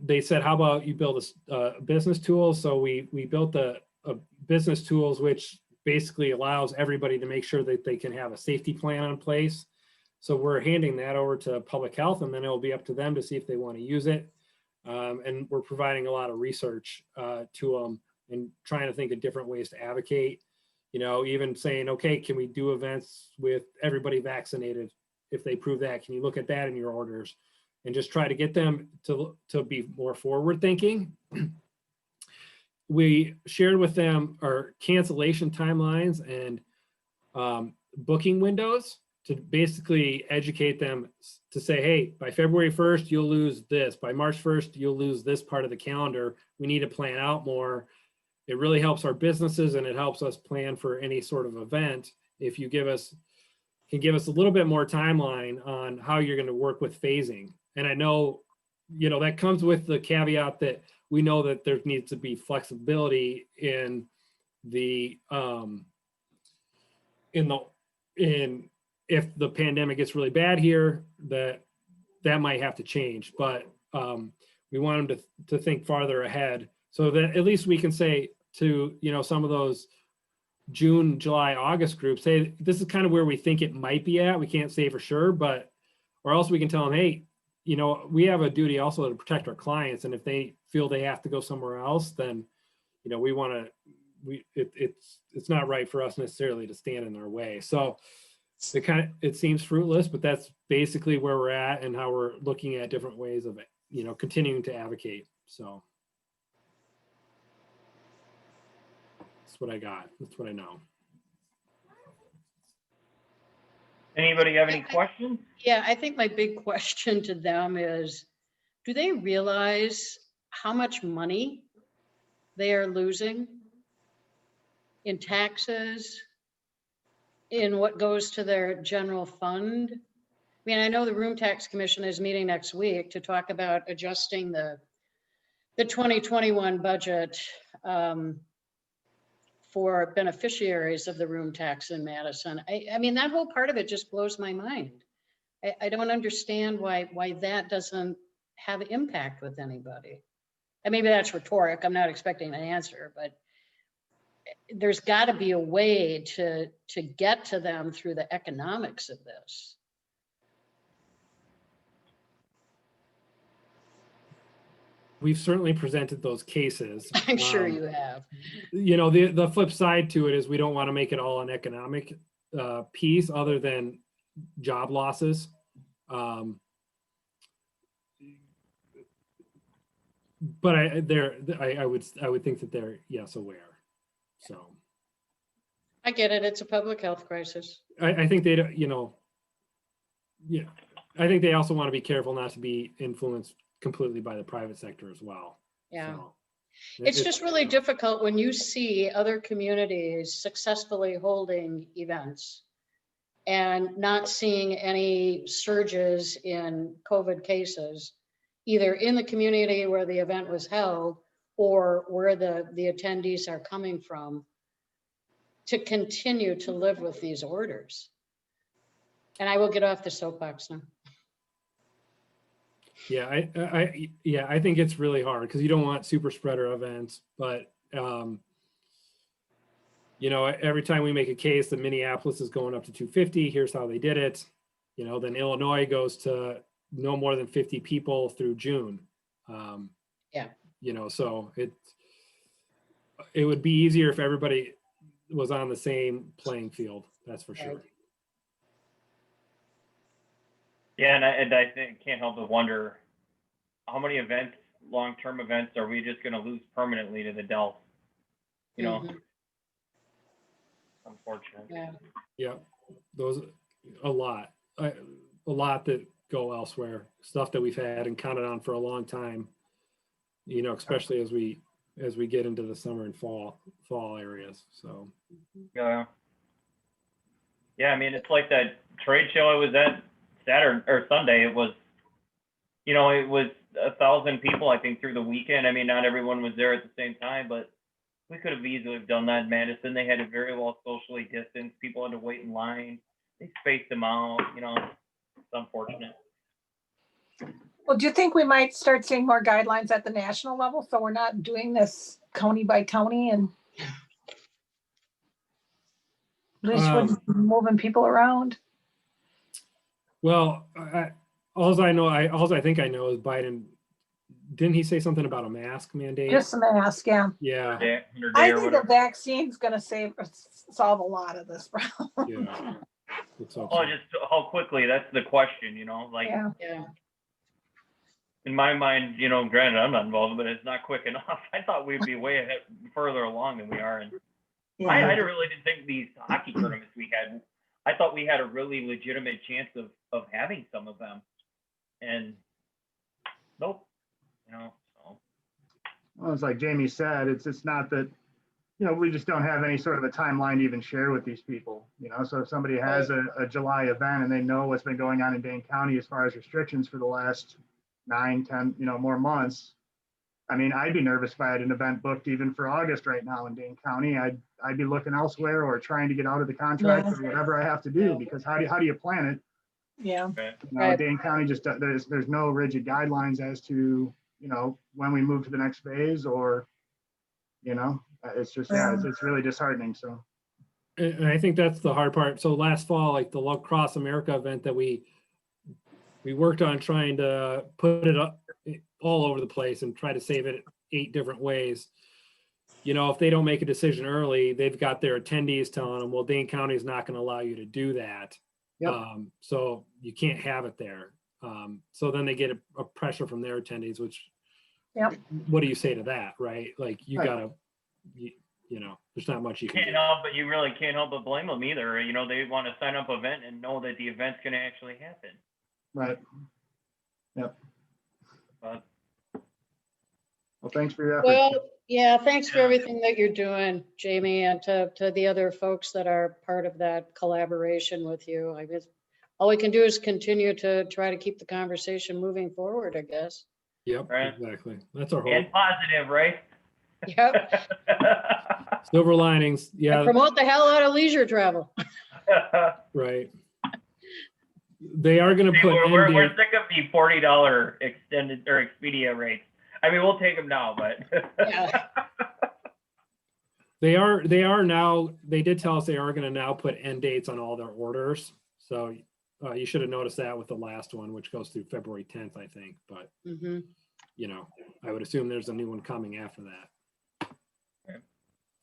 They said, how about you build a business tool? So we built a business tools, which basically allows everybody to make sure that they can have a safety plan in place. So we're handing that over to public health, and then it'll be up to them to see if they want to use it. And we're providing a lot of research to them and trying to think of different ways to advocate, even saying, okay, can we do events with everybody vaccinated? If they prove that, can you look at that in your orders? And just try to get them to be more forward thinking. We shared with them our cancellation timelines and booking windows to basically educate them to say, hey, by February 1st, you'll lose this. By March 1st, you'll lose this part of the calendar. We need to plan out more. It really helps our businesses, and it helps us plan for any sort of event. If you can give us a little bit more timeline on how you're going to work with phasing. And I know, that comes with the caveat that we know that there needs to be flexibility in if the pandemic gets really bad here, that might have to change. But we want them to think farther ahead, so that at least we can say to some of those June, July, August groups, hey, this is kind of where we think it might be at. We can't say for sure, but or else we can tell them, hey, we have a duty also to protect our clients, and if they feel they have to go somewhere else, then we want to. It's not right for us necessarily to stand in their way. So it seems fruitless, but that's basically where we're at and how we're looking at different ways of continuing to advocate. So that's what I got. That's what I know. Anybody have any questions? Yeah, I think my big question to them is, do they realize how much money they are losing in taxes in what goes to their general fund. I mean, I know the Room Tax Commission is meeting next week to talk about adjusting the 2021 budget for beneficiaries of the room tax in Madison. I mean, that whole part of it just blows my mind. I don't understand why that doesn't have impact with anybody. And maybe that's rhetoric. I'm not expecting an answer, but there's got to be a way to get to them through the economics of this. We've certainly presented those cases. I'm sure you have. You know, the flip side to it is we don't want to make it all an economic piece other than job losses. But I would think that they're, yes, aware. So I get it. It's a public health crisis. I think they don't, you know, yeah, I think they also want to be careful not to be influenced completely by the private sector as well. Yeah. So, It's just really difficult when you see other communities successfully holding events and not seeing any surges in COVID cases, either in the community where the event was held or where the attendees are coming from, to continue to live with these orders. And I will get off the soapbox now. Yeah, I think it's really hard because you don't want super spreader events, but you know, every time we make a case that Minneapolis is going up to 250, here's how they did it. You know, then Illinois goes to no more than 50 people through June. Yeah. You know, so it would be easier if everybody was on the same playing field. That's for sure. Right. Yeah, and I think can't help but wonder how many events, long-term events, are we just going to lose permanently to the Dells? You know, Mhm. unfortunate. Yeah. Yeah, those a lot that go elsewhere. Stuff that we've had and counted on for a long time. You know, especially as we get into the summer and fall areas. So. Yeah. Yeah, I mean, it's like that trade show I was at Saturday or Sunday. It was, you know, it was 1,000 people, I think, through the weekend. I mean, not everyone was there at the same time, but we could have easily done that in Madison. They had it very well socially distanced. People had to wait in line. They spaced them out. You know, it's unfortunate. Well, do you think we might start seeing more guidelines at the national level? So we're not doing this county by county and just moving people around? Well, all I think I know is Biden. Didn't he say something about a mask mandate? Just a mask, yeah. Yeah. I think the vaccine's going to solve a lot of this problem. Yeah. Oh, just how quickly, that's the question, you know, like, Yeah. in my mind, you know, granted, I'm not involved, but it's not quick enough. I thought we'd be way ahead, further along than we are. And I really didn't think these hockey tournaments we had, I thought we had a really legitimate chance of having some of them. And nope, you know, so. Well, it's like Jamie said, it's not that, you know, we just don't have any sort of a timeline to even share with these people, you know. So if somebody has a July event and they know what's been going on in Dane County as far as restrictions for the last 9, 10, you know, more months, I mean, I'd be nervous if I had an event booked even for August right now in Dane County. I'd be looking elsewhere or trying to get out of the contract or whatever I have to do, because how do you plan it? Yeah. Okay. You know, Dane County just there's no rigid guidelines as to, you know, when we move to the next phase, or, you know, it's just it's really disheartening. So. And I think that's the hard part. So last fall, like the Lacrosse America event that we worked on trying to put it up all over the place and try to save it 8 different ways. You know, if they don't make a decision early, they've got their attendees telling them, well, Dane County is not going to allow you to do that. Yep. So you can't have it there. So then they get a pressure from their attendees, which, what do you say to that, right? Like you gotta, you know, there's not much you can do. But you really can't help but blame them either. You know, they want to sign up an event and know that the event's going to actually happen. Right. Yep. But Well, thanks for your efforts. Well, yeah, thanks for everything that you're doing, Jamie, and to the other folks that are part of that collaboration with you. I guess all we can do is continue to try to keep the conversation moving forward, I guess. Yep, Right. exactly. That's our hope. And positive, right? Yep. Silver linings. And Yeah, promote the hell out of leisure travel. right. They are going to See, put we're end date. sick of the $40 extended or Expedia rates. I mean, we'll take them now, but Yeah. They are now, they did tell us they are going to now put end dates on all their orders. So you should have noticed that with the last one, which goes through February 10th, I think. But, Mhm. you know, I would assume there's a new one coming after that.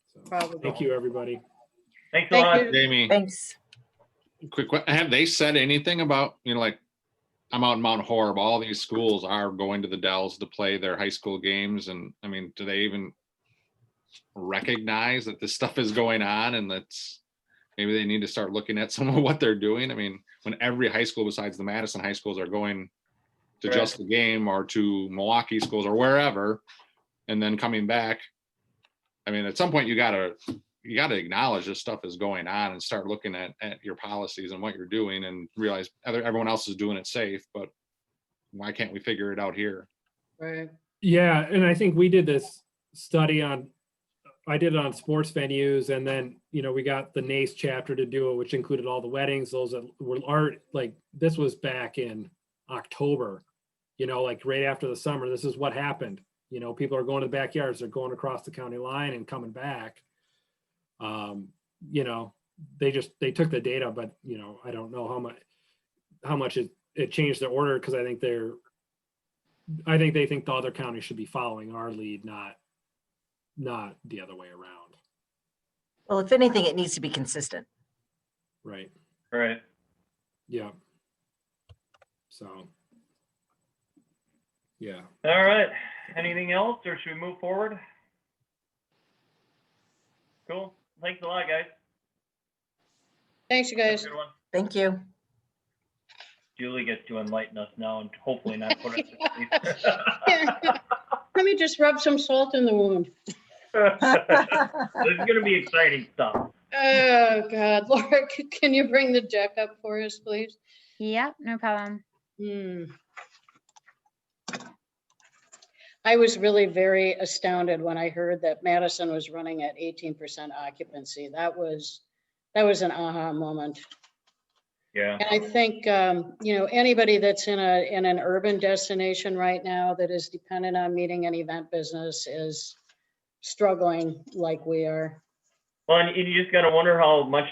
So, Probably. thank you, everybody. thanks a Thank lot. you. Jamie, Thanks. have they said anything about, like, I'm out in Mount Horeb, all these schools are going to the Dells to play their high school games. And I mean, do they even recognize that this stuff is going on and that's maybe they need to start looking at some of what they're doing? I mean, when every high school besides the Madison high schools are going to Right. just the game or to Milwaukee schools or wherever, and then coming back, I mean, at some point you gotta acknowledge this stuff is going on and start looking at your policies and what you're doing and realize everyone else is doing it safe, but why can't we figure it out here? Right. Yeah, and I think we did this study I did it on sports venues, and then, we got the NACE chapter to do it, which included all the weddings, those that are like, this was back in October, like right after the summer. This is what happened. People are going to the backyards, they're going across the county line and coming back. They took the data, but I don't know how much it changed their order, because I think they think the other counties should be following our lead, not the other way around. Well, if anything, it needs to be consistent. Right. Right. Yeah. So. Yeah. All right. Anything else, or should we move forward? Cool. Thanks a lot, guys. Thanks, you Have a guys. good one. Thank you. Julie gets to enlighten us now and hopefully not put us to sleep. Let me just rub some salt in the wound. This is going to be exciting stuff. Oh, God. Laura, can you bring the deck up for us, please? Yep, no problem. I was really very astounded when I heard that Madison was running at 18% occupancy. That was an aha moment. Yeah. And I think, anybody that's in an urban destination right now that is dependent on meeting an event business is struggling like we are. Well, and you just got to wonder how much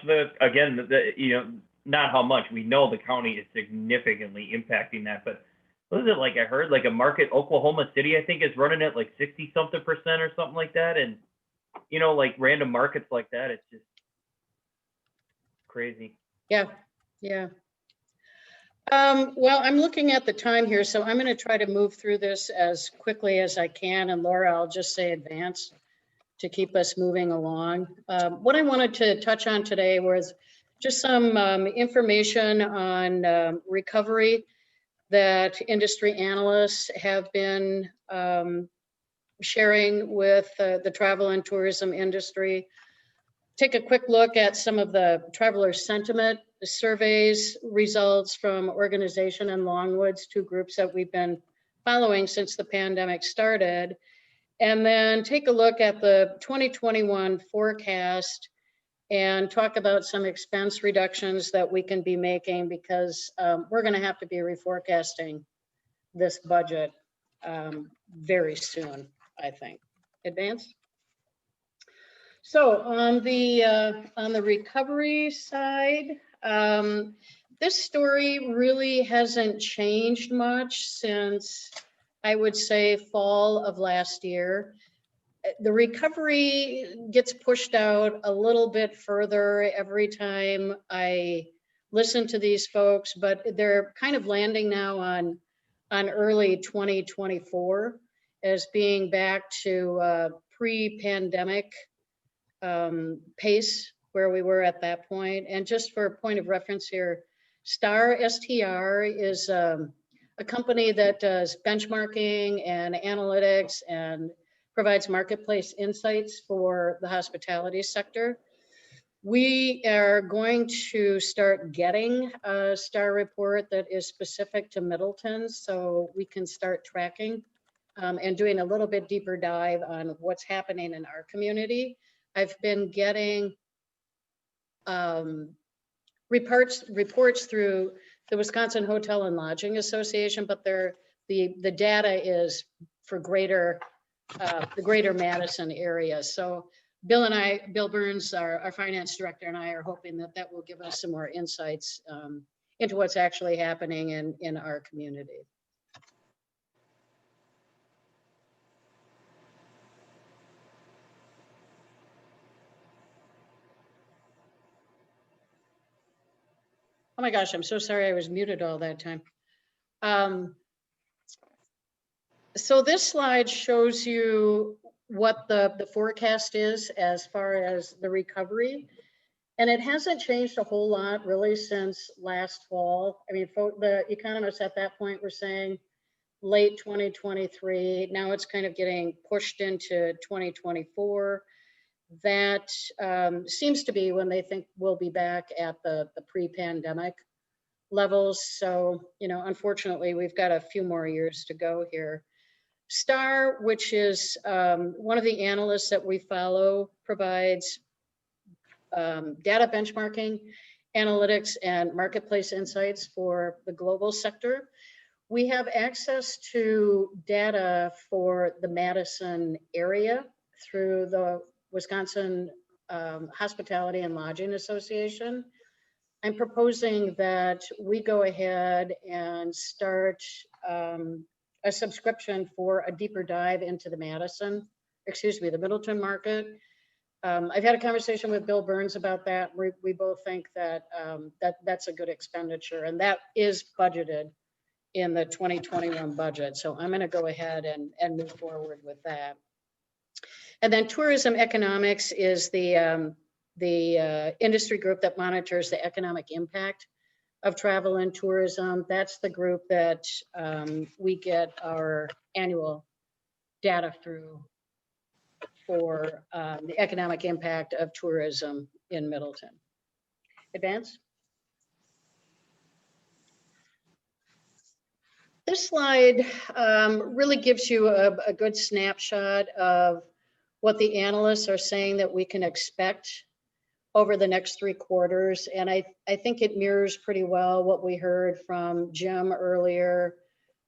not how much, we know the county is significantly impacting that, but what is it, like I heard like a market, Oklahoma City, I think is running at like 60 something percent or something like that. And, like random markets like that, it's just crazy. Yeah. Yeah. Well, I'm looking at the time here, so I'm going to try to move through this as quickly as I can. And Laura, I'll just say advance to keep us moving along. What I wanted to touch on today was just some information on recovery that industry analysts have been sharing with the travel and tourism industry. Take a quick look at some of the traveler sentiment surveys results from Organization and Longwoods, two groups that we've been following since the pandemic started. And then take a look at the 2021 forecast and talk about some expense reductions that we can be making, because we're going to have to be reforecasting this budget very soon, I think. Advance. So on the recovery side, this story really hasn't changed much since, I would say, fall of last year. The recovery gets pushed out a little bit further every time I listen to these folks, but they're kind of landing now on early 2024 as being back to pre-pandemic pace where we were at that point. And just for a point of reference here, STR is a a company that does benchmarking and analytics and provides marketplace insights for the hospitality sector. We are going to start getting a STAR report that is specific to Middleton, so we can start tracking and doing a little bit deeper dive on what's happening in our community. I've been getting reports through the Wisconsin Hotel and Lodging Association, but the data is for the greater Madison area. So Bill Burns, our finance director, and I are hoping that will give us some more insights into what's actually happening in our community. Oh my gosh, I'm so sorry I was muted all that time. So this slide shows you what the forecast is as far as the recovery. And it hasn't changed a whole lot really since last fall. I mean, the economists at that point were saying late 2023. Now it's kind of getting pushed into 2024. That seems to be when they think we'll be back at the pre-pandemic levels. So, unfortunately, we've got a few more years to go here. STAR, which is one of the analysts that we follow, provides data benchmarking, analytics, and marketplace insights for the global sector. We have access to data for the Madison area through the Wisconsin Hospitality and Lodging Association. I'm proposing that we go ahead and start a subscription for a deeper dive into the Middleton market. I've had a conversation with Bill Burns about that. We both think that that's a good expenditure, and that is budgeted in the 2021 budget. So I'm going to go ahead and move forward with that. And then tourism economics is the industry group that monitors the economic impact of travel and tourism. That's the group that we get our annual data through for the economic impact of tourism in Middleton. Advance. This slide really gives you a good snapshot of what the analysts are saying that we can expect over the next 3 quarters. And I think it mirrors pretty well what we heard from Jim earlier,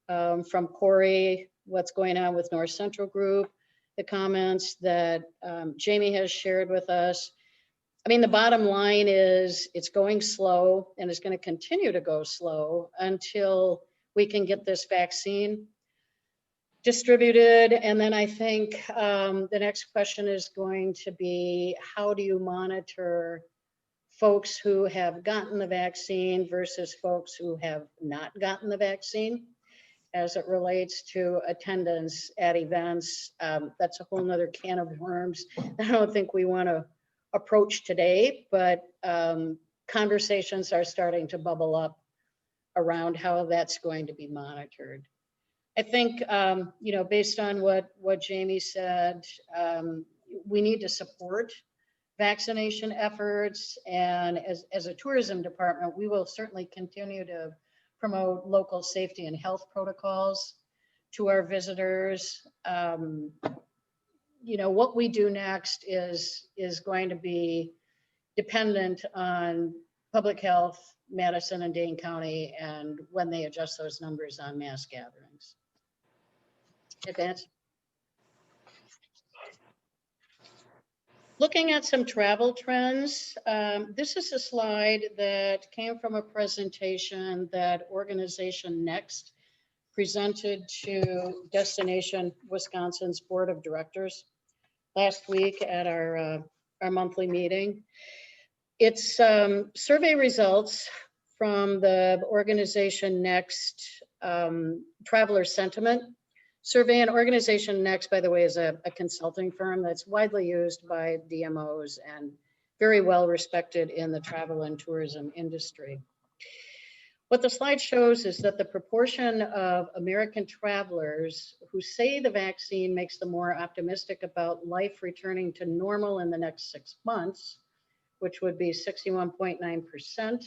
from Corey, what's going on with North Central Group, the comments that Jamie has shared with us. I mean, the bottom line is it's going slow, and it's going to continue to go slow until we can get this vaccine distributed. And then I think the next question is going to be, how do you monitor folks who have gotten the vaccine versus folks who have not gotten the vaccine as it relates to attendance at events? That's a whole nother can of worms I don't think we want to approach today, but conversations are starting to bubble up around how that's going to be monitored. I think, based on what Jamie said, we need to support vaccination efforts. And as a tourism department, we will certainly continue to promote local safety and health protocols to our visitors. What we do next is going to be dependent on public health, Madison and Dane County, and when they adjust those numbers on mass gatherings. Advance. Looking at some travel trends, this is a slide that came from a presentation that Organization Next presented to Destination Wisconsin's Board of Directors last week at our monthly meeting. It's survey results from the Organization Next Traveler Sentiment Survey. And Organization Next, by the way, is a consulting firm that's widely used by DMOs and very well respected in the travel and tourism industry. What the slide shows is that the proportion of American travelers who say the vaccine makes them more optimistic about life returning to normal in the next 6 months, which would be 61.9%.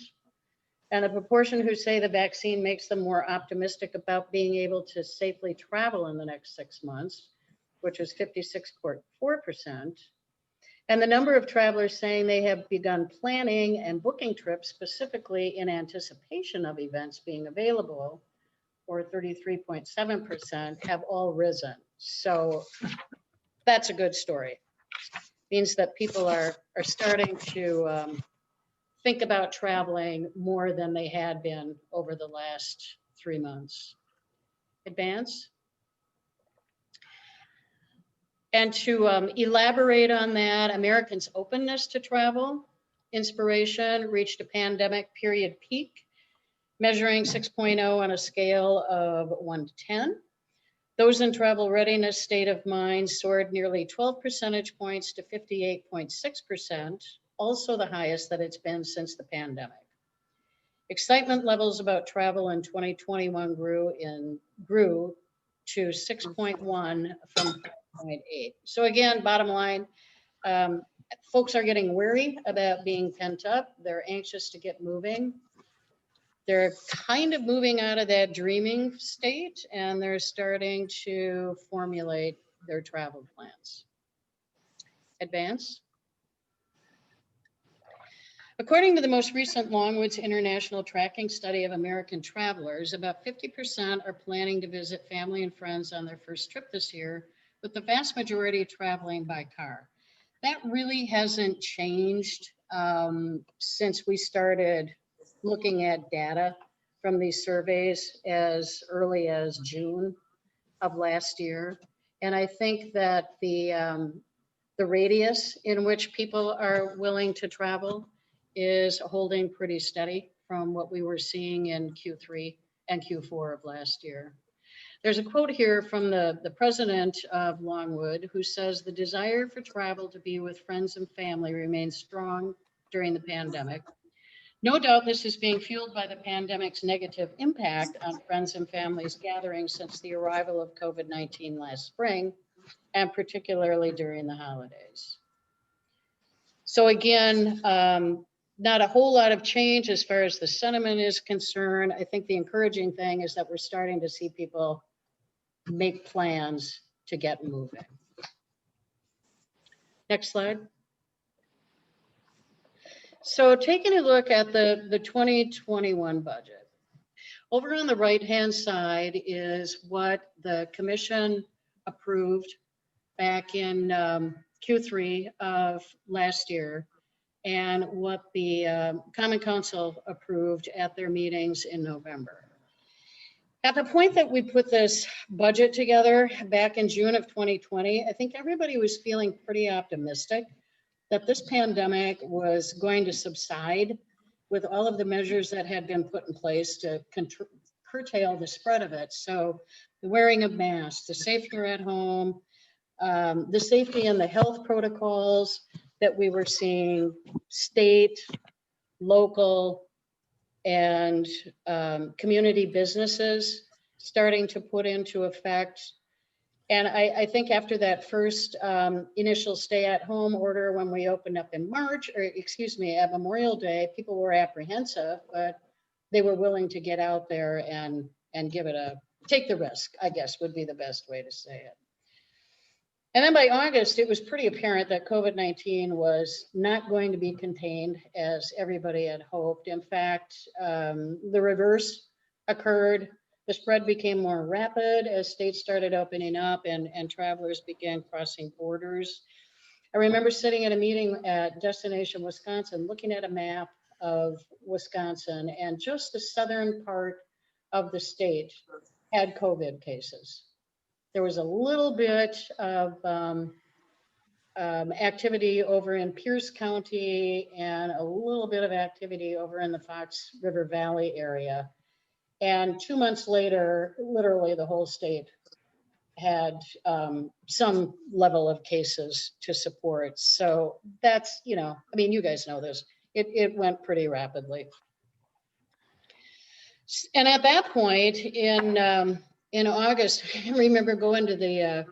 And the proportion who say the vaccine makes them more optimistic about being able to safely travel in the next 6 months, which is 56.4%. And the number of travelers saying they have begun planning and booking trips specifically in anticipation of events being available, or 33.7%, have all risen. So that's a good story. Means that people are starting to think about traveling more than they had been over the last 3 months. Advance. And to elaborate on that, Americans' openness to travel, inspiration reached a pandemic period peak, measuring 6.0 on a scale of 1 to 10. Those in travel readiness state of mind soared nearly 12 percentage points to 58.6%, also the highest that it's been since the pandemic. Excitement levels about travel in 2021 grew to 6.1 from 5.8. So again, bottom line, folks are getting wary about being pent up. They're anxious to get moving. They're kind of moving out of that dreaming state, and they're starting to formulate their travel plans. Advance. According to the most recent Longwoods International Tracking Study of American travelers, about 50% are planning to visit family and friends on their first trip this year, with the vast majority traveling by car. That really hasn't changed since we started looking at data from these surveys as early as June of last year. And I think that the radius in which people are willing to travel is holding pretty steady from what we were seeing in Q3 and Q4 of last year. There's a quote here from the president of Longwood, who says the desire for travel to be with friends and family remains strong during the pandemic. No doubt this is being fueled by the pandemic's negative impact on friends and families gathering since the arrival of COVID-19 last spring, and particularly during the holidays. So again, not a whole lot of change as far as the sentiment is concerned. I think the encouraging thing is that we're starting to see people make plans to get moving. Next slide. So taking a look at the 2021 budget. Over on the right-hand side is what the commission approved back in Q3 of last year, and what the Common Council approved at their meetings in November. At the point that we put this budget together back in June of 2020, I think everybody was feeling pretty optimistic that this pandemic was going to subside with all of the measures that had been put in place to curtail the spread of it. So the wearing of masks, the safety at home, the safety and the health protocols that we were seeing state, local, and community businesses starting to put into effect. And I think after that first initial stay-at-home order, when we opened up in March, or excuse me, at Memorial Day, people were apprehensive, but they were willing to get out there and give it take the risk, I guess would be the best way to say it. And then by August, it was pretty apparent that COVID-19 was not going to be contained as everybody had hoped. In fact, the reverse occurred. The spread became more rapid as states started opening up and travelers began crossing borders. I remember sitting at a meeting at Destination Wisconsin, looking at a map of Wisconsin, and just the southern part of the state had COVID cases. There was a little bit of activity over in Pierce County and a little bit of activity over in the Fox River Valley area. And 2 months later, literally the whole state had some level of cases to support. So that's, you know, I mean, you guys know this. It went pretty rapidly. And at that point in August, I remember going to the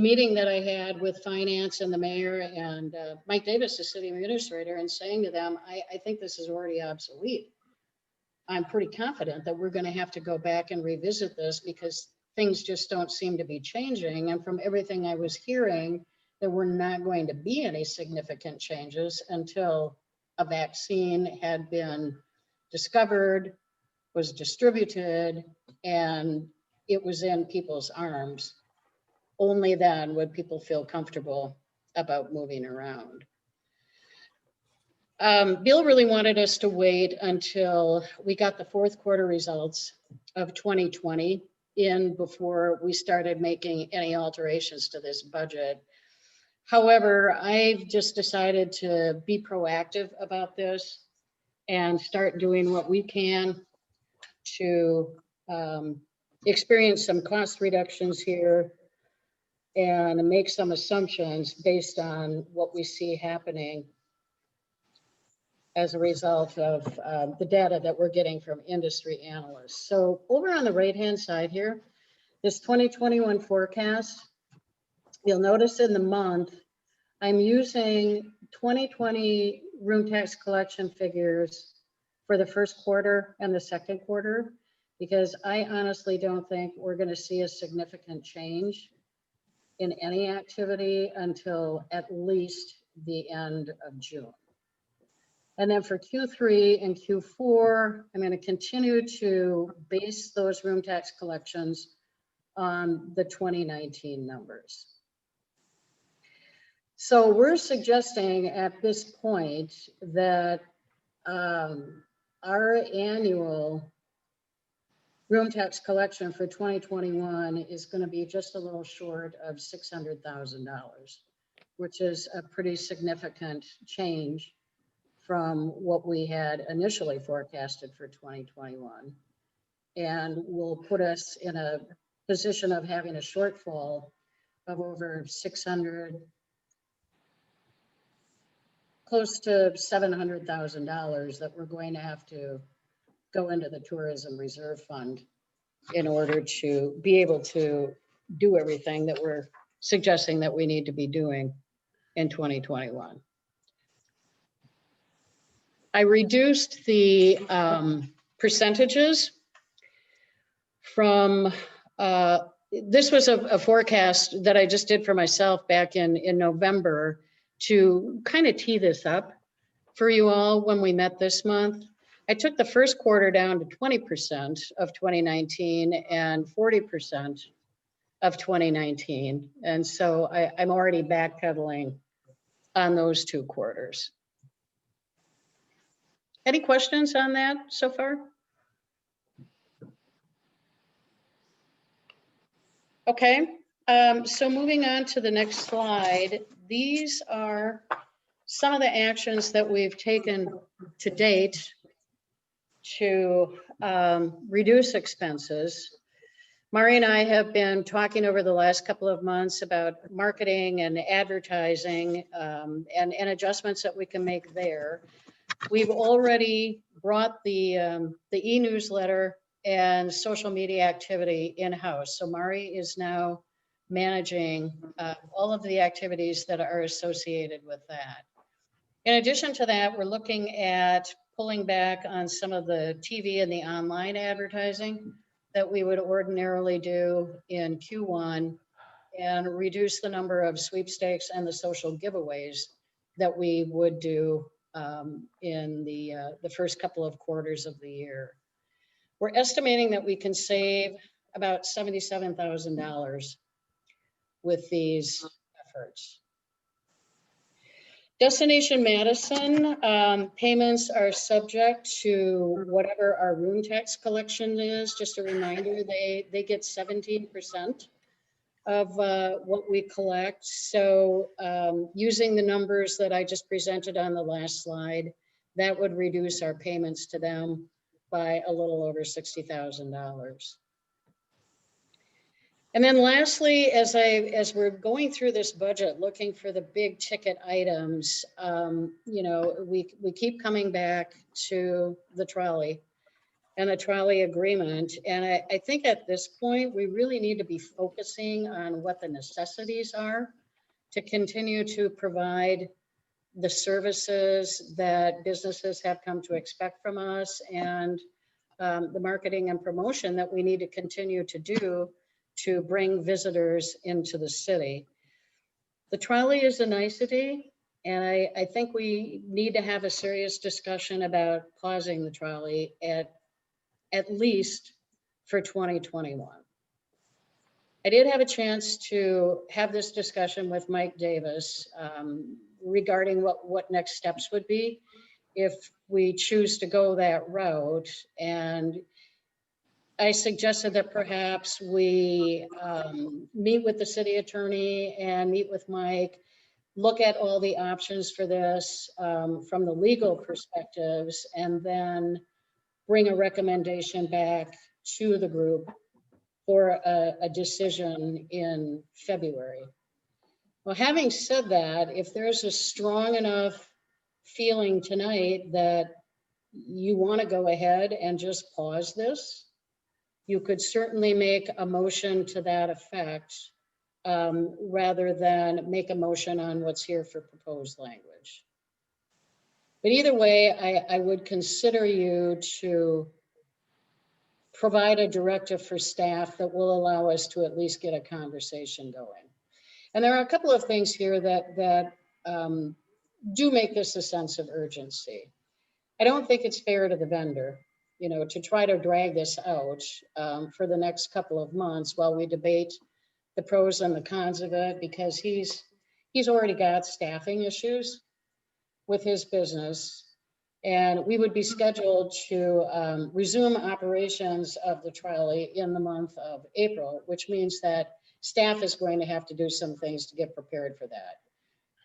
meeting that I had with finance and the mayor and Mike Davis, the city administrator, and saying to them, I think this is already obsolete. I'm pretty confident that we're going to have to go back and revisit this because things just don't seem to be changing. And from everything I was hearing, there were not going to be any significant changes until a vaccine had been discovered, was distributed, and it was in people's arms. Only then would people feel comfortable about moving around. Bill really wanted us to wait until we got the fourth quarter results of 2020 in before we started making any alterations to this budget. However, I've just decided to be proactive about this and start doing what we can to experience some cost reductions here and make some assumptions based on what we see happening as a result of the data that we're getting from industry analysts. So over on the right-hand side here, this 2021 forecast, you'll notice in the month, I'm using 2020 room tax collection figures for the first quarter and the second quarter, because I honestly don't think we're going to see a significant change in any activity until at least the end of June. And then for Q3 and Q4, I'm going to continue to base those room tax collections on the 2019 numbers. So we're suggesting at this point that our annual room tax collection for 2021 is going to be just a little short of $600,000, which is a pretty significant change from what we had initially forecasted for 2021, and will put us in a position of having a shortfall of over 600, close to $700,000 that we're going to have to go into the Tourism Reserve Fund in order to be able to do everything that we're suggesting that we need to be doing in 2021. I reduced the percentages from, this was a forecast that I just did for myself back in November to kind of tee this up for you all when we met this month. I took the first quarter down to 20% of 2019 and 40% of 2019. And so I'm already backpedaling on those two quarters. Any questions on that so far? Okay, so moving on to the next slide. These are some of the actions that we've taken to date to reduce expenses. Mari and I have been talking over the last couple of months about marketing and advertising and adjustments that we can make there. We've already brought the e-newsletter and social media activity in-house. So Mari is now managing all of the activities that are associated with that. In addition to that, we're looking at pulling back on some of the TV and the online advertising that we would ordinarily do in Q1 and reduce the number of sweepstakes and the social giveaways that we would do in the first couple of quarters of the year. We're estimating that we can save about $77,000 with these efforts. Destination Madison payments are subject to whatever our room tax collection is. Just a reminder, they get 17% of what we collect. So using the numbers that I just presented on the last slide, that would reduce our payments to them by a little over $60,000. And then lastly, as we're going through this budget, looking for the big ticket items, you know, we keep coming back to the trolley and the trolley agreement. And I think at this point, we really need to be focusing on what the necessities are to continue to provide the services that businesses have come to expect from us, and the marketing and promotion that we need to continue to do to bring visitors into the city. The trolley is a nicety, and I think we need to have a serious discussion about pausing the trolley at least for 2021. I did have a chance to have this discussion with Mike Davis regarding what next steps would be if we choose to go that route. And I suggested that perhaps we meet with the city attorney and meet with Mike, look at all the options for this from the legal perspectives, and then bring a recommendation back to the group for a decision in February. Well, having said that, if there's a strong enough feeling tonight that you want to go ahead and just pause this, you could certainly make a motion to that effect rather than make a motion on what's here for proposed language. But either way, I would consider you to provide a directive for staff that will allow us to at least get a conversation going. And there are a couple of things here that do make this a sense of urgency. I don't think it's fair to the vendor, to try to drag this out for the next couple of months while we debate the pros and the cons of it, because he's already got staffing issues with his business. And we would be scheduled to resume operations of the trolley in the month of April, which means that staff is going to have to do some things to get prepared for that.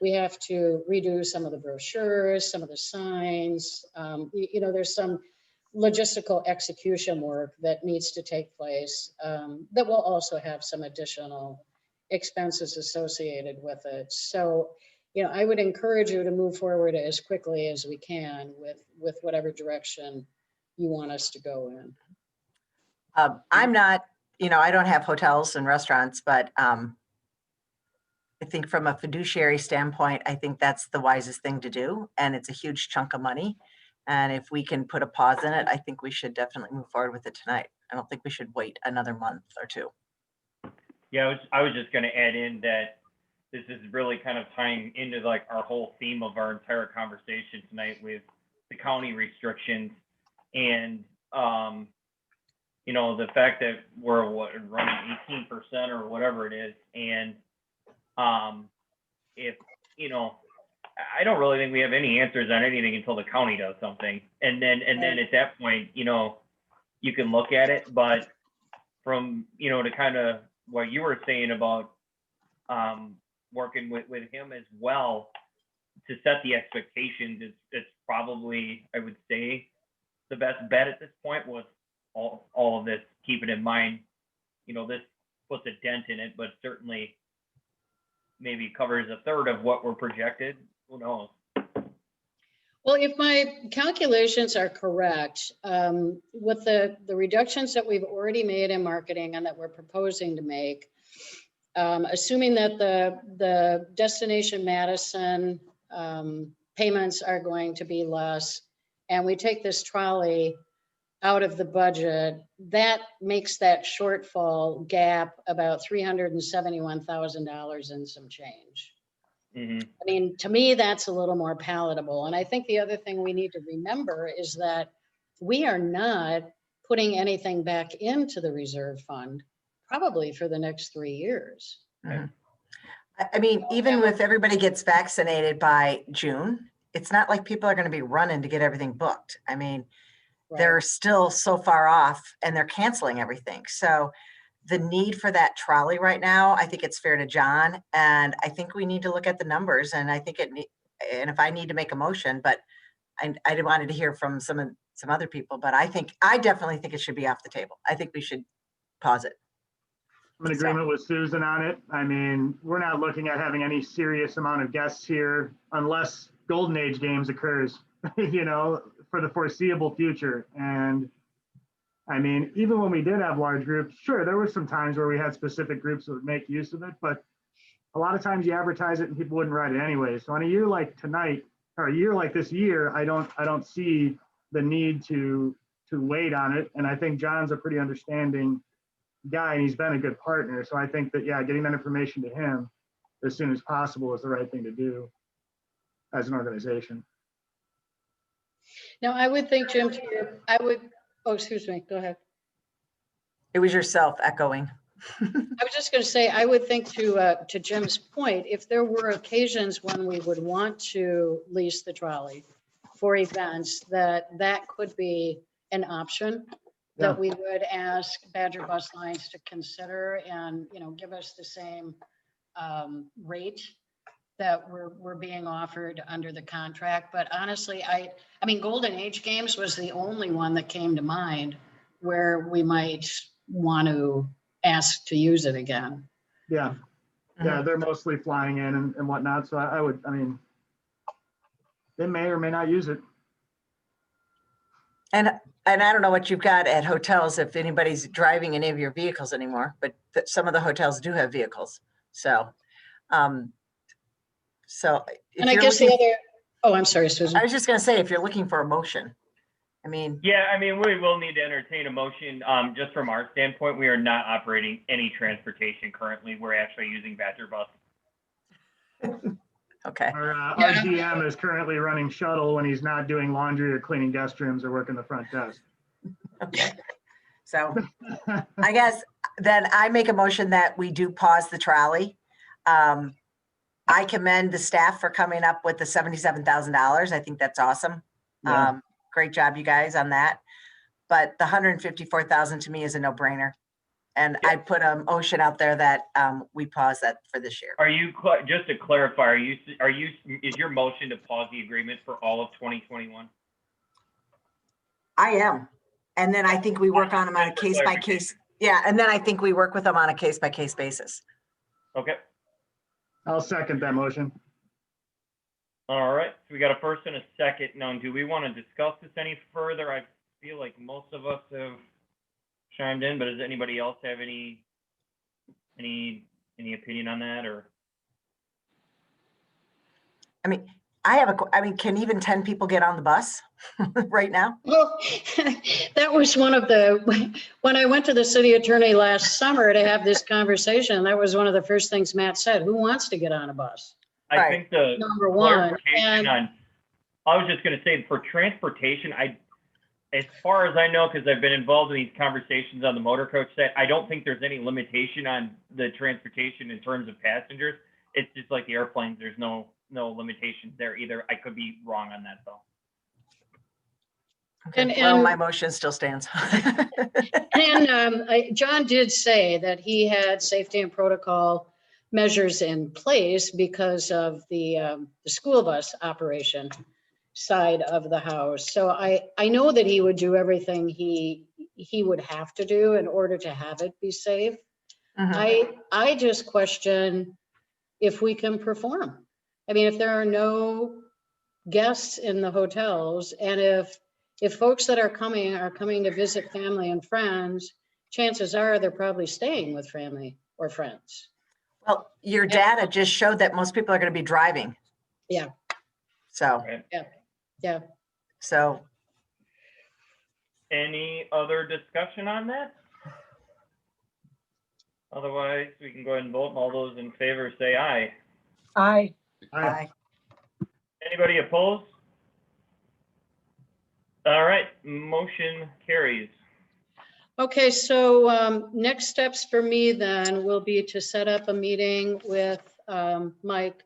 We have to redo some of the brochures, some of the signs. There's some logistical execution work that needs to take place that will also have some additional expenses associated with it. So, I would encourage you to move forward as quickly as we can with whatever direction you want us to go in. I'm not, I don't have hotels and restaurants, but I think from a fiduciary standpoint, I think that's the wisest thing to do. And it's a huge chunk of money. And if we can put a pause in it, I think we should definitely move forward with it tonight. I don't think we should wait another month or two. Yeah, I was just going to add in that this is really kind of tying into like our whole theme of our entire conversation tonight with the county restrictions and, the fact that we're running 18% or whatever it is. And if, I don't really think we have any answers on anything until the county does something. And then at that point, you can look at it, but from, to kind of what you were saying about working with him as well to set the expectations, it's probably, I would say, the best bet at this point was all of this, keeping in mind, this puts a dent in it, but certainly maybe covers a third of what we're projected. Who knows? Well, if my calculations are correct, with the reductions that we've already made in marketing and that we're proposing to make, assuming that the Destination Madison payments are going to be less, and we take this trolley out of the budget, that makes that shortfall gap about $371,000 and some change. Mm-hmm. I mean, to me, that's a little more palatable. And I think the other thing we need to remember is that we are not putting anything back into the reserve fund, probably for the next 3 years. Mm-hmm. I mean, even if everybody gets vaccinated by June, it's not like people are going to be running to get everything booked. I mean, they're still so far off and they're canceling everything. So the need for that trolley right now, I think it's fair to John. And I think we need to look at the numbers, and I think and if I need to make a motion, but I wanted to hear from some other people, but I definitely think it should be off the table. I think we should pause it. I'm in agreement with Susan on it. I mean, we're not looking at having any serious amount of guests here unless Golden Age Games occurs, for the foreseeable future. And I mean, even when we did have large groups, sure, there were some times where we had specific groups that would make use of it, but a lot of times you advertise it and people wouldn't write it anyway. So on a year like tonight, or a year like this year, I don't see the need to wait on it. And I think John's a pretty understanding guy and he's been a good partner. So I think that, yeah, getting that information to him as soon as possible is the right thing to do as an organization. Now, I would think, Jim, oh, excuse me, go ahead. It was yourself echoing. I was just going to say, I would think to Jim's point, if there were occasions when we would want to lease the trolley for events, that could be an option Yeah. that we would ask Badger Bus Lines to consider and, give us the same rate that we're being offered under the contract. But honestly, I mean, Golden Age Games was the only one that came to mind where we might want to ask to use it again. Yeah. Yeah, they're mostly flying in and whatnot. So I mean, they may or may not use it. And I don't know what you've got at hotels, if anybody's driving any of your vehicles anymore, but some of the hotels do have vehicles. So, And I guess oh, I'm sorry, Susan. I was just gonna say, if you're looking for a motion, I mean. Yeah, I mean, we will need to entertain a motion. Just from our standpoint, we are not operating any transportation currently. We're actually using Badger Bus. Okay. Our DM is currently running shuttle when he's not doing laundry or cleaning guest rooms or working the front desk. Okay. So I guess then I make a motion that we do pause the trolley. I commend the staff for coming up with the $77,000. I think that's awesome. Yeah. Great job, you guys, on that. But the $154,000 to me is a no-brainer. And I put a motion out there that we pause that for this year. Are you, just to clarify, is your motion to pause the agreement for all of 2021? I am. And then I think we work on them on a case by case. Yeah. And then I think we work with them on a case by case basis. Okay. I'll second that motion. All right. So we got a first and a second. Now, do we want to discuss this any further? I feel like most of us have chimed in, but does anybody else have any opinion on that, or? I mean, can even 10 people get on the bus right now? Well, that was when I went to the city attorney last summer to have this conversation, that was one of the first things Matt said, who wants to get on a bus? I think the Number one, I was just going to say for transportation, as far as I know, because I've been involved in these conversations on the motor coach side, I don't think there's any limitation on the transportation in terms of passengers. It's just like the airplanes. There's no limitations there either. I could be wrong on that though. Okay. Well, my motion still stands. And John did say that he had safety and protocol measures in place because of the school bus operation side of the house. So I know that he would do everything he would have to do in order to have it be safe. I just question if we can perform. I mean, if there are no guests in the hotels, and if folks that are coming to visit family and friends, chances are they're probably staying with family or friends. Well, your data just showed that most people are going to be driving. Yeah. So. Yeah. So. Any other discussion on that? Otherwise, we can go ahead and vote. All those in favor say aye. Aye. Aye. Anybody opposed? All right, motion carries. Okay, so next steps for me then will be to set up a meeting with Mike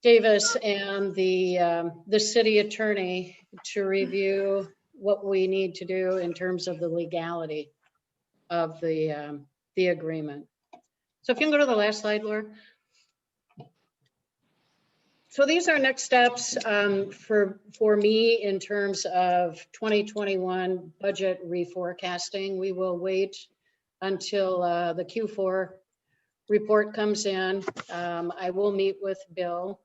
Davis and the city attorney to review what we need to do in terms of the legality of the agreement. So if you can go to the last slide, Laura. So these are next steps for me in terms of 2021 budget reforecasting. We will wait until the Q4 report comes in. I will meet with Bill,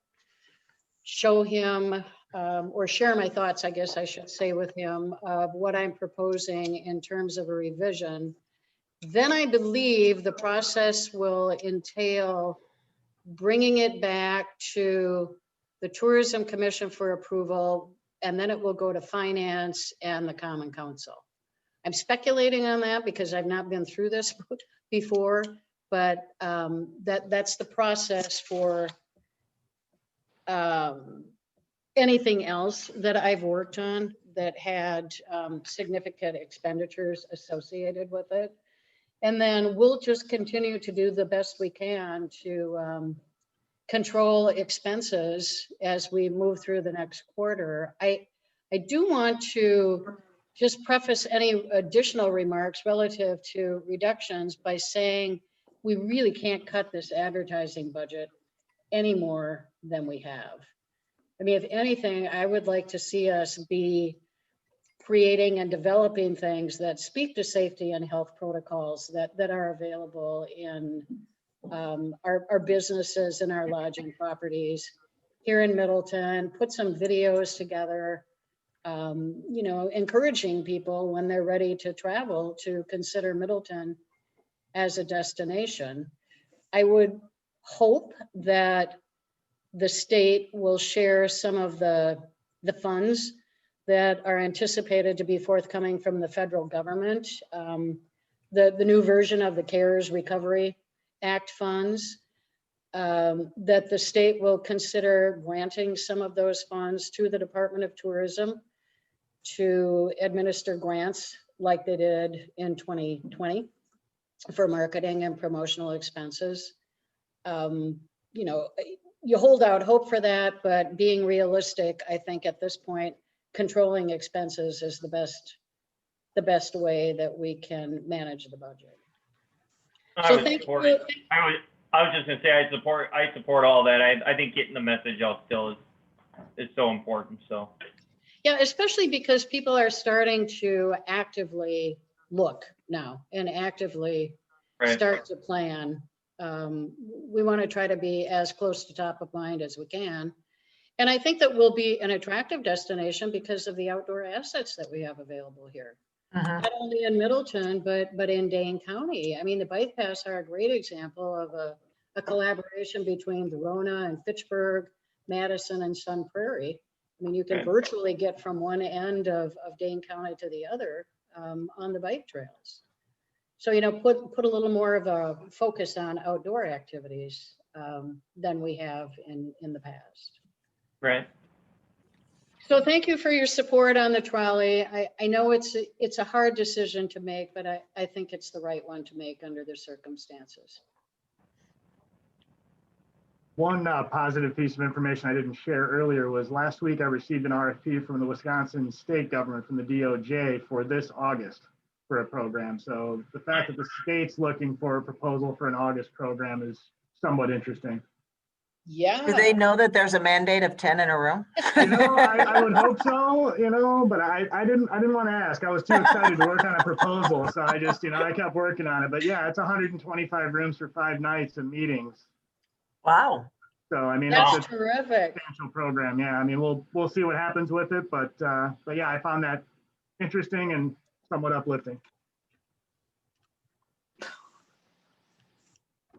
show him or share my thoughts, I guess I should say, with him of what I'm proposing in terms of a revision. Then I believe the process will entail bringing it back to the Tourism Commission for approval, and then it will go to Finance and the Common Council. I'm speculating on that because I've not been through this before, but that's the process for anything else that I've worked on that had significant expenditures associated with it. And then we'll just continue to do the best we can to control expenses as we move through the next quarter. I do want to just preface any additional remarks relative to reductions by saying we really can't cut this advertising budget any more than we have. I mean, if anything, I would like to see us be creating and developing things that speak to safety and health protocols that are available in our businesses and our lodging properties here in Middleton. Put some videos together, you know, encouraging people when they're ready to travel to consider Middleton as a destination. I would hope that the state will share some of the funds that are anticipated to be forthcoming from the federal government. The new version of the CARES Recovery Act funds, that the state will consider granting some of those funds to the Department of Tourism to administer grants like they did in 2020 for marketing and promotional expenses. You know, you hold out hope for that, but being realistic, I think at this point, controlling expenses is the best way that we can manage the budget. So thank you. I was just gonna say I support all that. I think getting the message out still is so important. So yeah, especially because people are starting to actively look now and actively start to plan. We want to try to be as close to top of mind as we can. And I think that we'll be an attractive destination because of the outdoor assets that we have available here. Not only in Middleton, but in Dane County. I mean, the bike paths are a great example of a collaboration between Verona and Fitchburg, Madison and Sun Prairie. I mean, you can virtually get from one end of Dane County to the other on the bike trails. So, you know, put a little more of a focus on outdoor activities than we have in the past. Right. So thank you for your support on the trolley. I know it's a hard decision to make, but I think it's the right one to make under the circumstances. One positive piece of information I didn't share earlier was last week I received an RFP from the Wisconsin state government, from the DOJ, for this August for a program. So the fact that the state's looking for a proposal for an August program is somewhat interesting. Yeah. Do they know that there's a mandate of 10 in a room? You know, I would hope so, you know, but I didn't want to ask. I was too excited to work on a proposal. So I just, you know, I kept working on it. But yeah, it's 125 rooms for 5 nights and meetings. Wow. So I mean, That's it's a terrific. substantial program. Yeah, I mean, we'll see what happens with it, but yeah, I found that interesting and somewhat uplifting.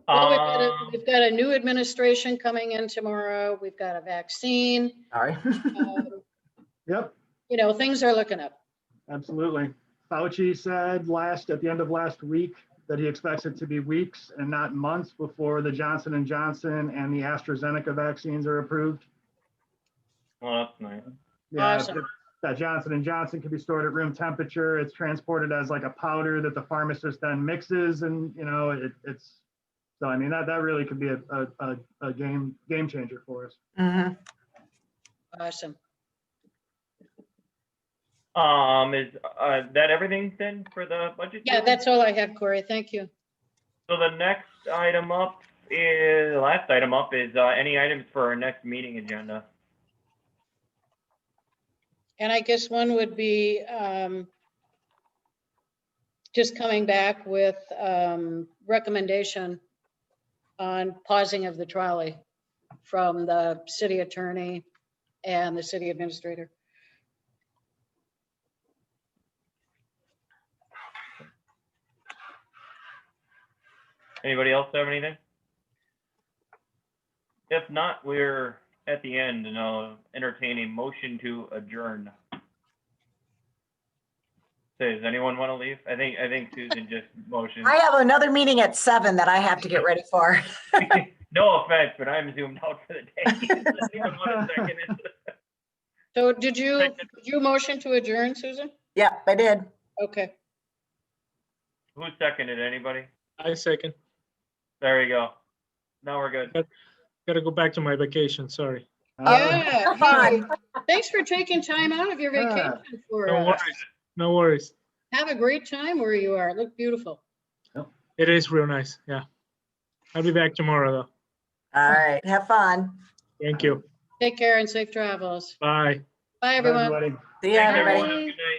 Well, we've got a new administration coming in tomorrow. We've got a vaccine. Sorry. Yep. You know, things are looking up. Absolutely. Fauci said at the end of last week that he expects it to be weeks and not months before the Johnson & Johnson and the AstraZeneca vaccines are approved. Well, that's nice. Yeah, Awesome. that Johnson & Johnson can be stored at room temperature. It's transported as like a powder that the pharmacist then mixes, and you know, it's so I mean that really could be a game changer for us. Awesome. Is that everything then for the budget? Yeah, that's all I have, Corey. Thank you. So the next item up is, the last item up is any items for our next meeting agenda. And I guess one would be just coming back with recommendation on pausing of the trolley from the city attorney and the city administrator. Anybody else have anything? If not, we're at the end and I'll entertain a motion to adjourn. So does anyone want to leave? I think Susan just motioned. I have another meeting at 7 that I have to get ready for. No offense, but I'm zoomed out for the day. Does anyone want to second it? So did you motion to adjourn, Susan? Yep, I did. Okay. Who seconded? Anybody? I second. There you go. Now we're good. Gotta go back to my vacation, sorry. Yeah. Hey, Fun. thanks for taking time out of your vacation for No us. worries, no worries. Have a great time where you are. Look beautiful. It is real nice, yeah. I'll be back tomorrow though. All right, have fun. Thank you. Take care and safe travels. Bye. Bye, Bye, everyone. everybody. See ya, Thanks, everyone. everybody. Have a good night.